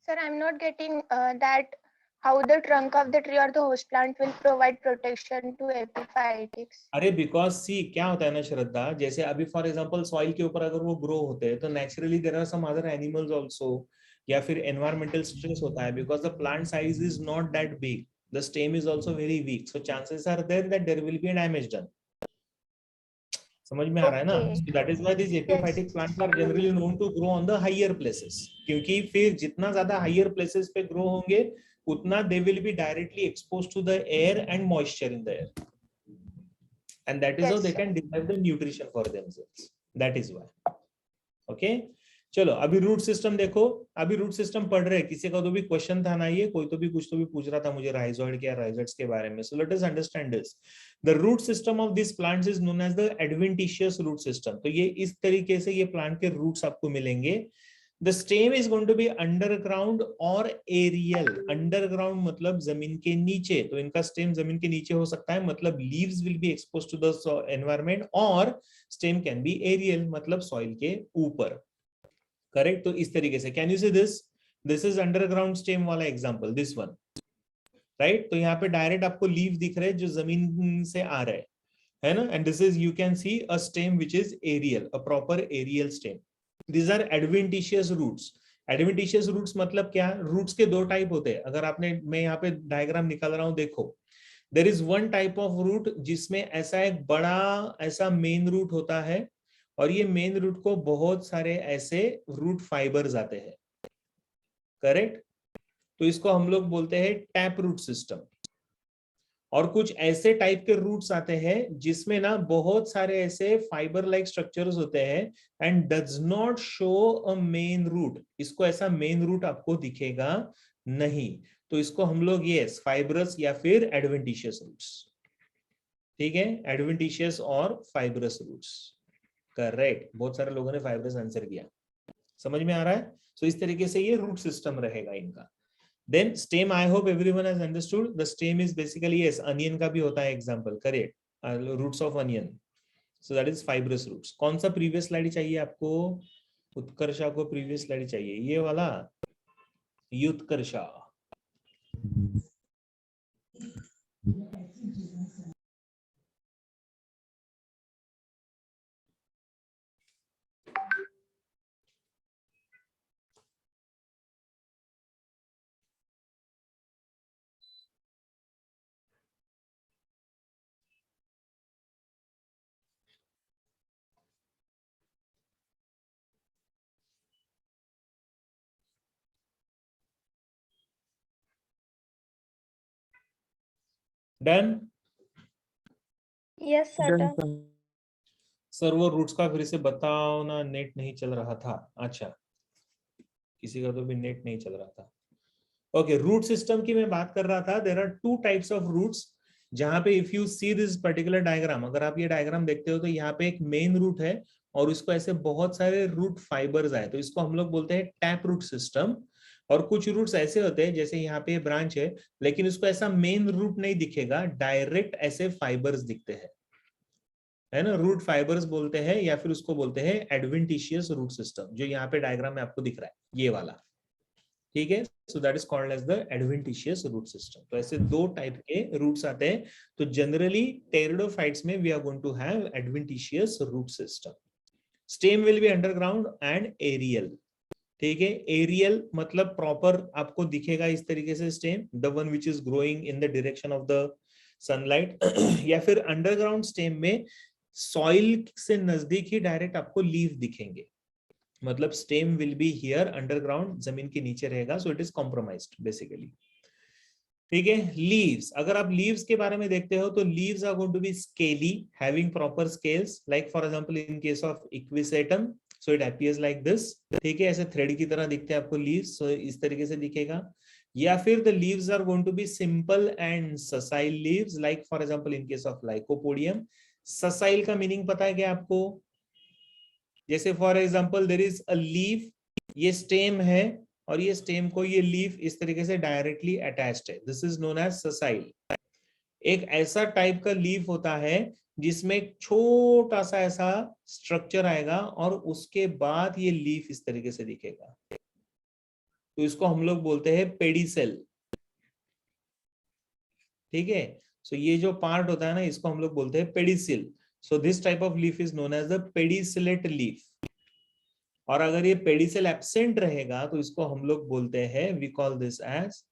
sir, I'm not getting that how the trunk of the tree or the host plant will provide protection to epiphytics. अरे because सी क्या होता है ना श्रद्धा, जैसे अभी for example soil के ऊपर अगर वो ग्रो होते हैं तो naturally there are some other animals also, या फिर एनवायरमेंटल स्ट्रेस होता है because the plant size is not that big, the stem is also very weak, so chances are there that there will be a damage done. समझ में आ रहा है ना? Okay. That is why this epiphytic plants are generally known to grow on the higher places, क्योंकि फिर जितना ज्यादा हायर प्लेसेस पे ग्रो होंगे उतना they will be directly exposed to the air and moisture in the air, and that is how Yes, they sir. can derive the nutrition for themselves. That is why. Okay, चलो अभी root system देखो, अभी root system पढ़ रहे हैं, किसी का तो भी क्वेश्चन था ना, ये कोई तो भी कुछ तो भी पूछ रहा था मुझे राइजोइड के या राइजोइड्स के बारे में. So let us understand this. The root system of this plants is known as the adventitious root system. तो ये इस तरीके से ये प्लांट के रूट्स आपको मिलेंगे. The stem is going to be underground और एरियल. अंडरग्राउंड मतलब जमीन के नीचे, तो इनका स्टेम जमीन के नीचे हो सकता है, मतलब leaves will be exposed to the environment, और स्टेम कैन बी एरियल मतलब सॉइल के ऊपर. करेक्ट. तो इस तरीके से can you see this is underground stem वाला एग्जांपल, दिस वन, राइट. तो यहाँ पे डायरेक्ट आपको लीव दिख रहे हैं जो जमीन से आ रहे हैं, है ना. And this is you can see a stem which is aerial, a proper aerial stem. These are adventitious roots. Adventitious roots मतलब क्या? रूट्स के दो टाइप होते हैं. अगर आपने, मैं यहाँ पे डायग्राम निकाल रहा हूँ, देखो. There is one type of root जिसमें ऐसा एक बड़ा ऐसा मेन रूट होता है, और ये मेन रूट को बहुत सारे ऐसे रूट फाइबर्स आते हैं. करेक्ट. तो इसको हम लोग बोलते हैं टैप रूट सिस्टम. और कुछ ऐसे टाइप के रूट्स आते हैं जिसमें ना बहुत सारे ऐसे फाइबर लाइक स्ट्रक्चर्स होते हैं, and does not show a main root. इसको ऐसा मेन रूट आपको दिखेगा नहीं. तो इसको हम लोग ये फाइब्रस या फिर एडवेंटिशियस रूट्स. ठीक है, एडवेंटिशियस और फाइब्रस रूट्स. करेक्ट. बहुत सारे लोगों ने फाइब्रस आंसर किया. समझ में आ रहा है. सो इस तरीके से ये रूट सिस्टम रहेगा इनका. Then stem, I hope everyone has understood. The stem is basically, yes, onion का भी होता है example, correct. Roots of onion. So that is fibrous roots. कौन सा previous slide चाहिए आपको? उत्कर्षा को previous slide चाहिए, ये वाला युत्कर्षा. डन. Yes, sir. सर वो रूट्स का फिर से बताओ ना, नेट नहीं चल रहा था. अच्छा, किसी का तो भी नेट नहीं चल रहा था. ओके, रूट सिस्टम की मैं बात कर रहा था. There are two types of roots, जहां पे if you see this particular diagram, अगर आप ये डायग्राम देखते हो तो यहाँ पे एक मेन रूट है और इसको ऐसे बहुत सारे रूट फाइबर्स आए, तो इसको हम लोग बोलते हैं टैप रूट सिस्टम. और कुछ रूट्स ऐसे होते हैं, जैसे यहाँ पे ब्रांच है, लेकिन उसको ऐसा मेन रूट नहीं दिखेगा, डायरेक्ट ऐसे फाइबर्स दिखते हैं, है ना. रूट फाइबर्स बोलते हैं, या फिर उसको बोलते हैं एडवेंटिशियस रूट सिस्टम, जो यहाँ पे डायग्राम में आपको दिख रहा है, ये वाला. ठीक है. So that is called as the adventitious root system. तो ऐसे दो टाइप के रूट्स आते हैं. तो जनरली टेरिडोफाइट्स में we are going to have adventitious root system. Stem will be underground and aerial. ठीक है. एरियल मतलब प्रॉपर आपको दिखेगा इस तरीके से stem, the one which is growing in the direction of the sunlight. या फिर अंडरग्राउंड स्टेम में सॉइल से नजदीक ही डायरेक्ट आपको लीफ दिखेंगे, मतलब stem will be here underground, जमीन के नीचे रहेगा. सो इट इज कॉम्प्रोमाइज्ड बेसिकली. ठीक है. लीव्स, अगर आप लीव्स के बारे में देखते हो तो leaves are going to be scaly, having proper scales, like for example in case of Equisetum, so it appears like this. ठीक है, ऐसे थ्रेड की तरह दिखते हैं आपको लीव्स, सो इस तरीके से दिखेगा. या फिर the leaves are going to be simple and sessile leaves, like for example in case of Lycopodium. Sessile का मीनिंग पता है क्या आपको? जैसे for example there is a leaf, ये स्टेम है और ये स्टेम को ये लीफ इस तरीके से डायरेक्टली अटैच्ड है, this is known as sessile. एक ऐसा टाइप का लीफ होता है जिसमें एक छोटा सा ऐसा स्ट्रक्चर आएगा और उसके बाद ये लीफ इस तरीके से दिखेगा, तो इसको हम लोग बोलते हैं पेडिसेल. ठीक है. सो ये जो पार्ट होता है ना, इसको हम लोग बोलते हैं pedicel. So this type of leaf is known as the pedicellate leaf. और अगर ये पेडिसिल एब्सेंट रहेगा तो इसको हम लोग बोलते हैं, we call this as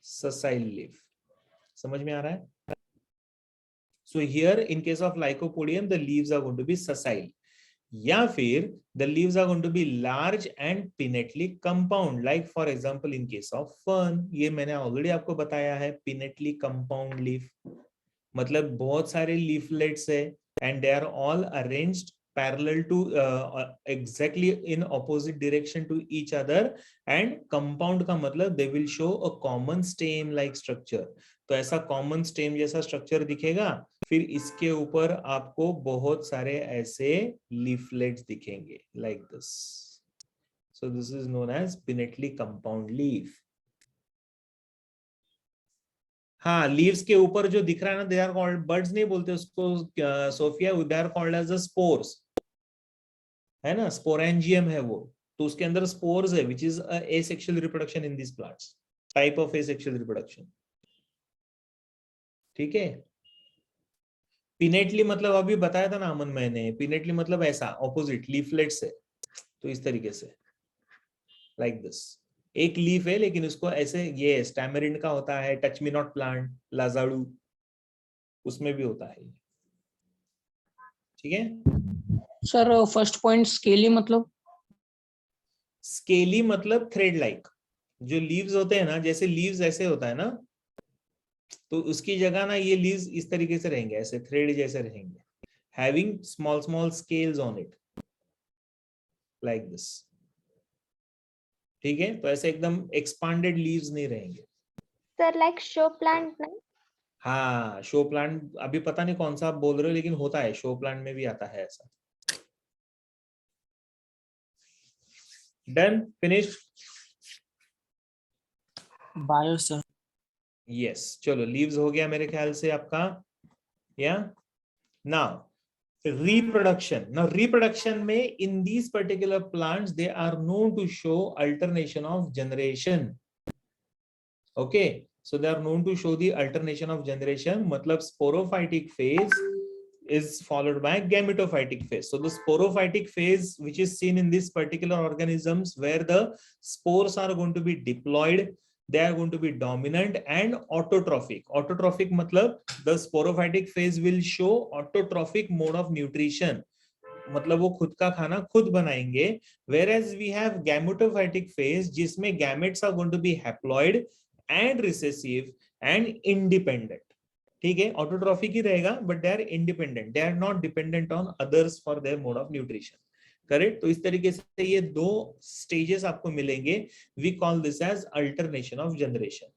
sessile leaf. समझ में आ रहा है? So here in case of Lycopodium the leaves are going to be sessile, या फिर the leaves are going to be large and pinnately compound, like for example in case of fern. ये मैंने already आपको बताया है, pinnately compound leaf मतलब बहुत सारे लीफलेट्स है and they are all arranged parallel to exactly in opposite direction to each other, and compound का मतलब they will show a common stem like structure. तो ऐसा common stem जैसा structure दिखेगा, फिर इसके ऊपर आपको बहुत सारे ऐसे leaflets दिखेंगे like this. So this is known as pinnately compound leaf. हाँ, लीव्स के ऊपर जो दिख रहा है ना, दे आर कॉल्ड, बर्ड्स नहीं बोलते उसको सोफिया, they are called as a spores, है ना, स्पोरेंजियम है वो, तो उसके अंदर स्पोर्स है, which is asexual reproduction in this plants, type of asexual reproduction. ठीक है. पिनेटली मतलब अभी बताया था ना अमन मैंने, पिनेटली मतलब ऐसा ऑपोजिट लीफलेट से, तो इस तरीके से लाइक दिस. एक लीफ है लेकिन उसको ऐसे, ये स्टैमरिंड का होता है, टच मी नॉट प्लांट, लाजाड़ू, उसमें भी होता है. ठीक है सर फर्स्ट पॉइंट स्केली मतलब? स्केली मतलब थ्रेड लाइक. जो लीव्स होते हैं ना, जैसे लीव्स ऐसे होता है ना, तो उसकी जगह ना ये लीव्स इस तरीके से रहेंगे, ऐसे थ्रेड जैसे रहेंगे, having small small scales on it like this. ठीक है, तो ऐसे एकदम एक्सपांडेड लीव्स नहीं रहेंगे. Sir, like show plant, no? हाँ, शो प्लांट अभी पता नहीं कौन सा आप बोल रहे हो, लेकिन होता है, शो प्लांट में भी आता है ऐसा. Done, finish. Bio sir. Yes, चलो लीव्स हो गया मेरे ख्याल से आपका. या नाउ reproduction. Now reproduction में in these particular plants they are known to show alternation of generation. Okay, so they are known to show the alternation of generation. मतलब sporophytic phase is followed by gametophytic phase. So the sporophytic phase, which is seen in these particular organisms where the spores are going to be diploid, they are going to be dominant and autotrophic. Autotrophic matlab the sporophytic phase will show autotrophic mode of nutrition. मतलब वो खुद का खाना खुद बनाएंगे. Whereas we have gametophytic phase जिसमें gametes are going to be haploid and recessive and independent. ठीक है, autotrophic ही रहेगा, but they are independent. They are not dependent on others for their mode of nutrition. Correct. तो इस तरीके से ये दो स्टेजेस आपको मिलेंगे. We call this as alternation of generation.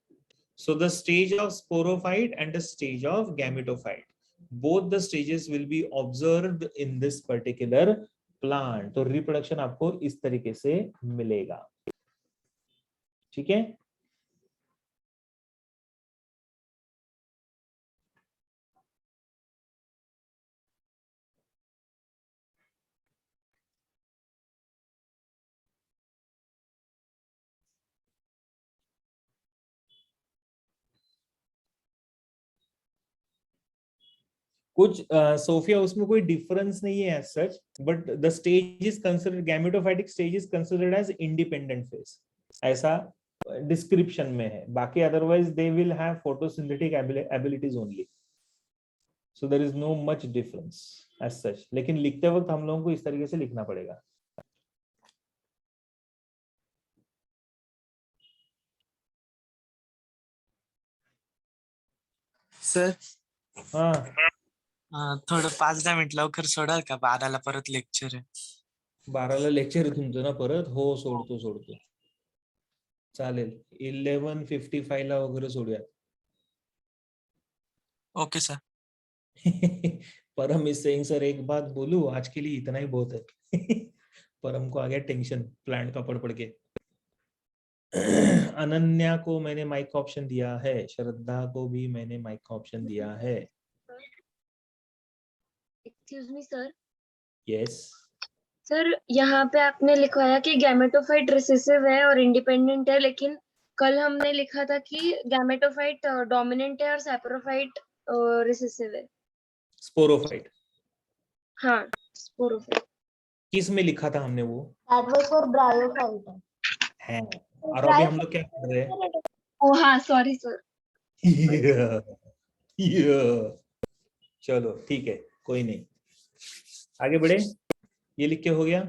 So the stage of sporophyte and the stage of gametophyte, both the stages will be observed in this particular plant. तो reproduction आपको इस तरीके से मिलेगा. ठीक है. कुछ सोफिया उसमें कोई डिफरेंस नहीं है as such, but the stage is considered, gametophytic stage is considered as independent phase, ऐसा डिस्क्रिप्शन में है. बाकी otherwise they will have photosynthetic abilities only. So there is no much difference as such. लेकिन लिखते वक्त हम लोगों को इस तरीके से लिखना पड़ेगा. सर हाँ, थोडं 5-10 मिनिट लवकर सोडाल का, 12ला परत लेक्चर आहे. 12ला लेक्चर आहे तुमचं ना परत? हो, सोडतो. चालेल, 11:55 ला वगैरे सोडूया. Okay sir. Param is saying sir एक बात बोलूं, आज के लिए इतना ही बहुत है. परम को आ गया टेंशन प्लांट का पढ़ के. अनन्या को मैंने माइक ऑप्शन दिया है, श्रद्धा को भी मैंने माइक ऑप्शन दिया है. Excuse me sir. Yes sir, यहाँ पे आपने लिखवाया कि गैमेटोफाइट रिसेसिव है और इंडिपेंडेंट है, लेकिन कल हमने लिखा था कि गैमेटोफाइट डोमिनेंट है और सैप्रोफाइट रिसेसिव है. स्पोरोफाइट. हाँ, स्पोरोफाइट. किस में लिखा था हमने वो? That was for bryophyte. है. और अभी हम लोग क्या कर रहे हैं? ओ हाँ, सॉरी सर. चलो ठीक है, कोई नहीं, आगे बढ़े. ये लिख के हो गया?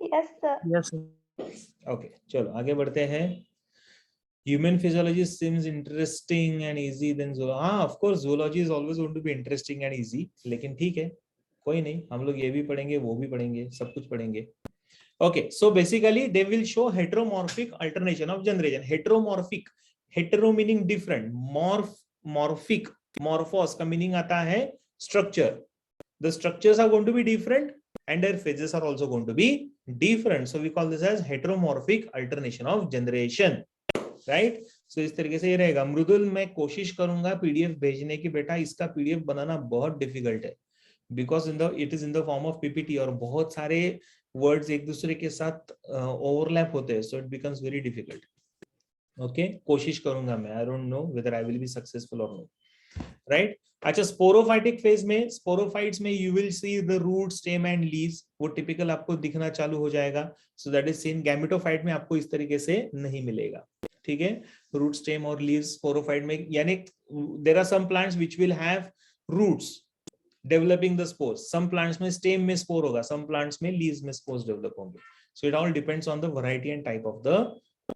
Yes, sir. यस ओके, चलो आगे बढ़ते हैं. Human physiology seems interesting and easy than zoology. हाँ, of course zoology is always going to be interesting and easy. लेकिन ठीक है, कोई नहीं, हम लोग ये भी पढ़ेंगे, वो भी पढ़ेंगे, सब कुछ पढ़ेंगे. Okay, so basically they will show heteromorphic alternation of generation. Hetero meaning different, morphic, morphos का meaning आता है structure. The structures are going to be different and their phases are also going to be different. So we call this as heteromorphic alternation of generation, right? So इस तरीके से ये रहेगा. मृदुल, मैं कोशिश करूंगा पीडीएफ भेजने की. बेटा इसका पीडीएफ बनाना बहुत डिफिकल्ट है, because it is in the form of PPT और बहुत सारे वर्ड्स एक दूसरे के साथ ओवरलैप होते हैं, so it becomes very difficult. Okay, कोशिश करूंगा मैं. I don't know whether I will be successful और नो, राइट? अच्छा, स्पोरोफाइटिक फेज में, स्पोरोफाइट्स में you will see the root, stem and leaves. वो टिपिकल आपको दिखना चालू हो जाएगा. So that is seen. Gametophyte में आपको इस तरीके से नहीं मिलेगा. ठीक है, रूट, स्टेम और लीव्स स्पोरोफाइट में. यानी there are some plants which will have roots developing the spores. Some plants में stem में spore होगा, some plants में leaves में spores develop होंगे. So it all depends on the variety and type of the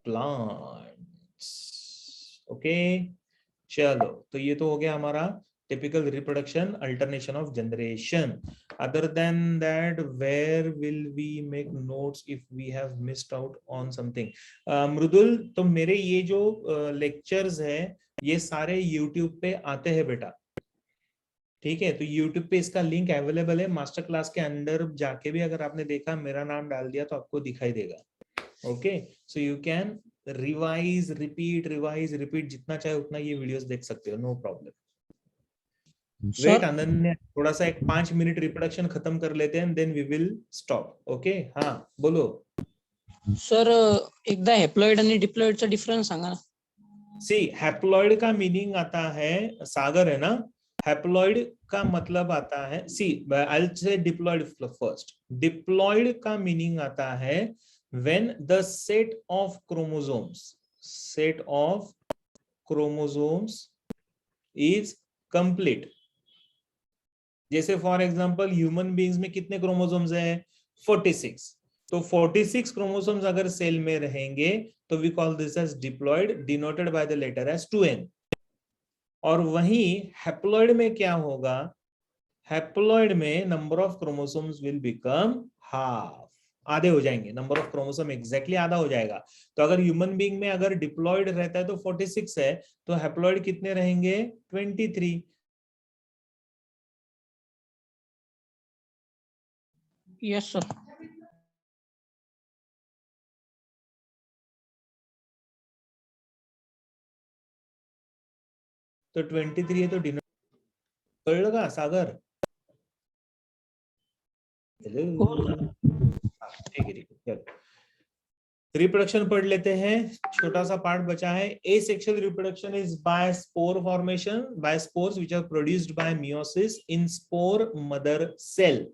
plants. Okay, चलो, तो ये तो हो गया हमारा typical reproduction, alternation of generation. Other than that, where will we make notes if we have missed out on something? मृदुल, तो मेरे ये जो lectures है ये सारे YouTube पे आते हैं बेटा. ठीक है, तो YouTube पे इसका लिंक अवेलेबल है. मास्टर क्लास के अंदर जाके भी अगर आपने देखा, मेरा नाम डाल दिया तो आपको दिखाई देगा. Okay, so you can revise repeat जितना चाहे उतना ये वीडियोस देख सकते हो, नो प्रॉब्लम. वेट अनन्या, थोड़ा सा एक 5 मिनट रिप्रोडक्शन खत्म कर लेते हैं, then we will stop. Okay, हाँ बोलो सर. एकदा हॅप्लॉइड आणि डिप्लॉइडचा डिफरन्स सांगा ना. सी. हैप्लॉइड का मीनिंग आता है, सागर है ना, हैप्लॉइड का मतलब आता है, see I will say diploid first. Diploid का मीनिंग आता है when the set of chromosomes is complete. जैसे फॉर एग्जांपल ह्यूमन बीइंग्स में कितने क्रोमोसोम्स है? 46. तो 46 क्रोमोसोम्स अगर सेल में रहेंगे तो we call this as diploid, denoted by the letter as 2n. और वहीं हैप्लॉइड में क्या होगा? हैप्लॉइड में number of chromosomes will become half, आधे हो जाएंगे. नंबर ऑफ क्रोमोसोम एग्जैक्टली आधा हो जाएगा. तो अगर ह्यूमन बीइंग में अगर डिप्लॉइड रहता है तो 46 है, तो हैप्लॉइड कितने रहेंगे? 23. Yes sir. तो 23 है तो डिनोट, कळलं का सागर? ठीक है, चलो रिप्रोडक्शन पढ़ लेते हैं. छोटा सा पार्ट बचा है. Asexual reproduction is by spore formation, by spores which are produced by meiosis in spore mother cell.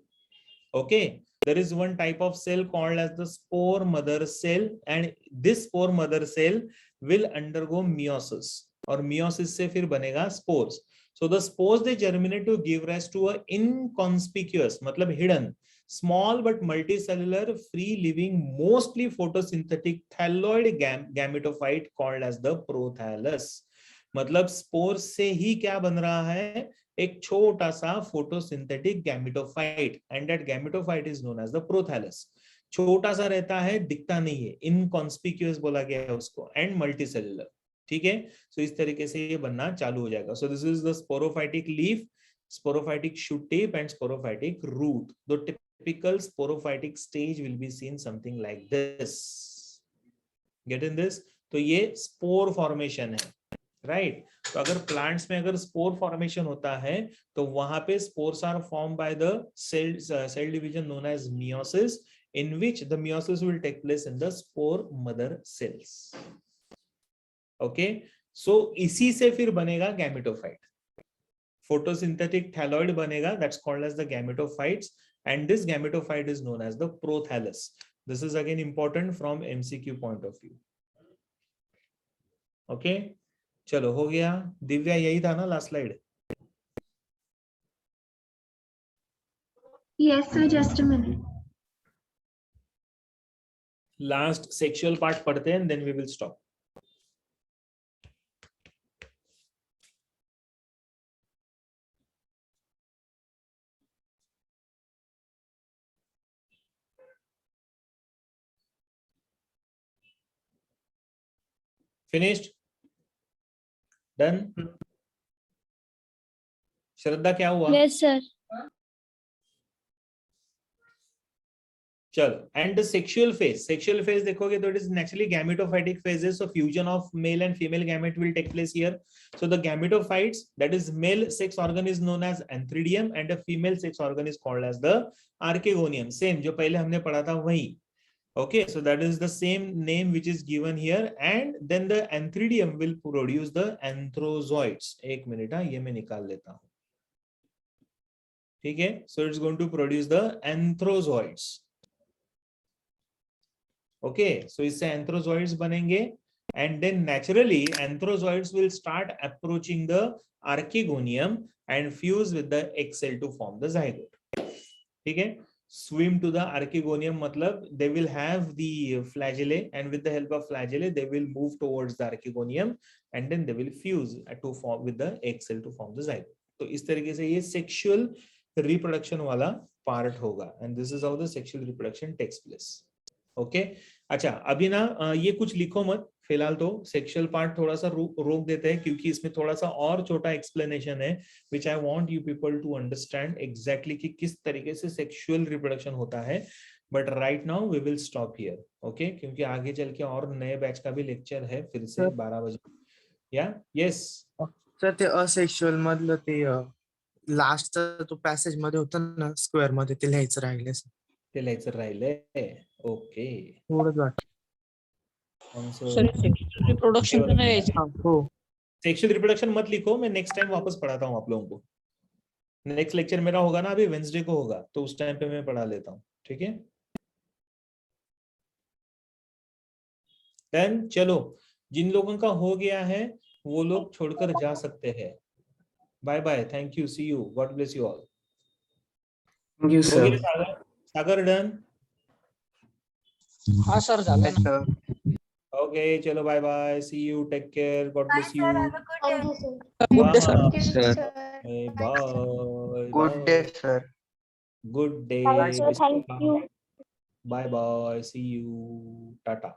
Okay, there is one type of cell called as the spore mother cell, and this spore mother cell will undergo meiosis, और meiosis से फिर बनेगा spores. So the spores they germinate to give rise to a inconspicuous, मतलब hidden, small but multicellular, free living, mostly photosynthetic thalloid gametophyte called as the prothallus. मतलब spores से ही क्या बन रहा है? एक छोटा सा photosynthetic gametophyte, and that gametophyte is known as the prothallus. छोटा सा रहता है, दिखता नहीं है, इनकॉन्स्पिक्यूअस बोला गया है उसको, एंड मल्टीसेलुलर. ठीक है, सो इस तरीके से ये बनना चालू हो जाएगा. So this is the sporophytic leaf, sporophytic shoot tip and sporophytic root. The typical sporophytic stage will be seen something like this. Get in this? तो ये स्पोर फॉर्मेशन है, राइट? तो अगर प्लांट्स में अगर स्पोर फॉर्मेशन होता है तो वहां पे spores are form by the cell division known as meiosis, in which the meiosis will take place in the spore mother cells. Okay, so इसी से फिर बनेगा गैमेटोफाइट. फोटोसिंथेटिक थैलॉइड बनेगा, that's called as the gametophytes, and this gametophyte is known as the prothallus. This is again important from MCQ point of view. Okay, चलो हो गया. दिव्या यही था ना last slide? Yes, sir. Just a minute. Last sexual part पढ़ते हैं, then we will stop. Finished, done. Shraddha क्या हुआ? Yes, sir. चलो, एंड द सेक्सुअल फेज देखोगे तो it is naturally gametophytic phases, so fusion of male and female gamete will take place here. So the gametophytes, that is male sex organ is known as antheridium and a female sex organ is called as the archegonium. Same जो पहले हमने पढ़ा था वही. Okay, so that is the same name which is given here, and then the antheridium will produce the anthrozoids. एक minute, ये मैं निकाल लेता हूँ. ठीक है, so it's going to produce the anthrozoids. Okay, so इससे anthrozoids बनेंगे, and then naturally anthrozoids will start approaching the archegonium and fuse with the egg cell to form the zygote. ठीक है, swim to the archegonium मतलब they will have the flagellae, and with the help of flagellae they will move towards the archegonium and then they will fuse to form with the egg cell to form the zygote. तो इस तरीके से ये sexual reproduction वाला part होगा, and this is how the sexual reproduction takes place. Okay अच्छा, अभी ना ये कुछ लिखो मत फिलहाल, तो सेक्सुअल पार्ट थोड़ा सा रोक देते हैं क्योंकि इसमें थोड़ा सा और छोटा एक्सप्लेनेशन है which I want you people to understand exactly कि किस तरीके से सेक्सुअल रिप्रोडक्शन होता है. But right now we will stop here, okay, क्योंकि आगे चल के और नए बैच का भी लेक्चर है फिर से 12 बजे. या यस सर, ते असेक्शुअल मधलं ते लास्टचा तो पॅसेज मध्ये होता ना स्क्वेअर मध्ये, ते लिहायचं राहिले सर. ते लिहायचं राहिलंय. ओके, थोडंच वाटतं. सर सेक्सुअल रिप्रोडक्शन का नहीं है. हो, सेक्सुअल रिप्रोडक्शन मत लिखो, मैं नेक्स्ट टाइम वापस पढ़ाता हूँ आप लोगों को. नेक्स्ट लेक्चर मेरा होगा ना, अभी वेडनेसडे को होगा, तो उस टाइम पे मैं पढ़ा लेता हूँ. ठीक है, देन चलो, जिन लोगों का हो गया है वो लोग छोड़कर जा सकते हैं. Bye bye, thank you, see you, God bless you all. Thank you sir. Sagar done? हाँ सर, झालं ना. ओके, चलो bye bye, see you, take care, God bless you. Thank you, sir. Good day, sir. Thank you, Sir. sir. Bye. Good day sir. Good day. Thank you. Bye bye, see you, Tata.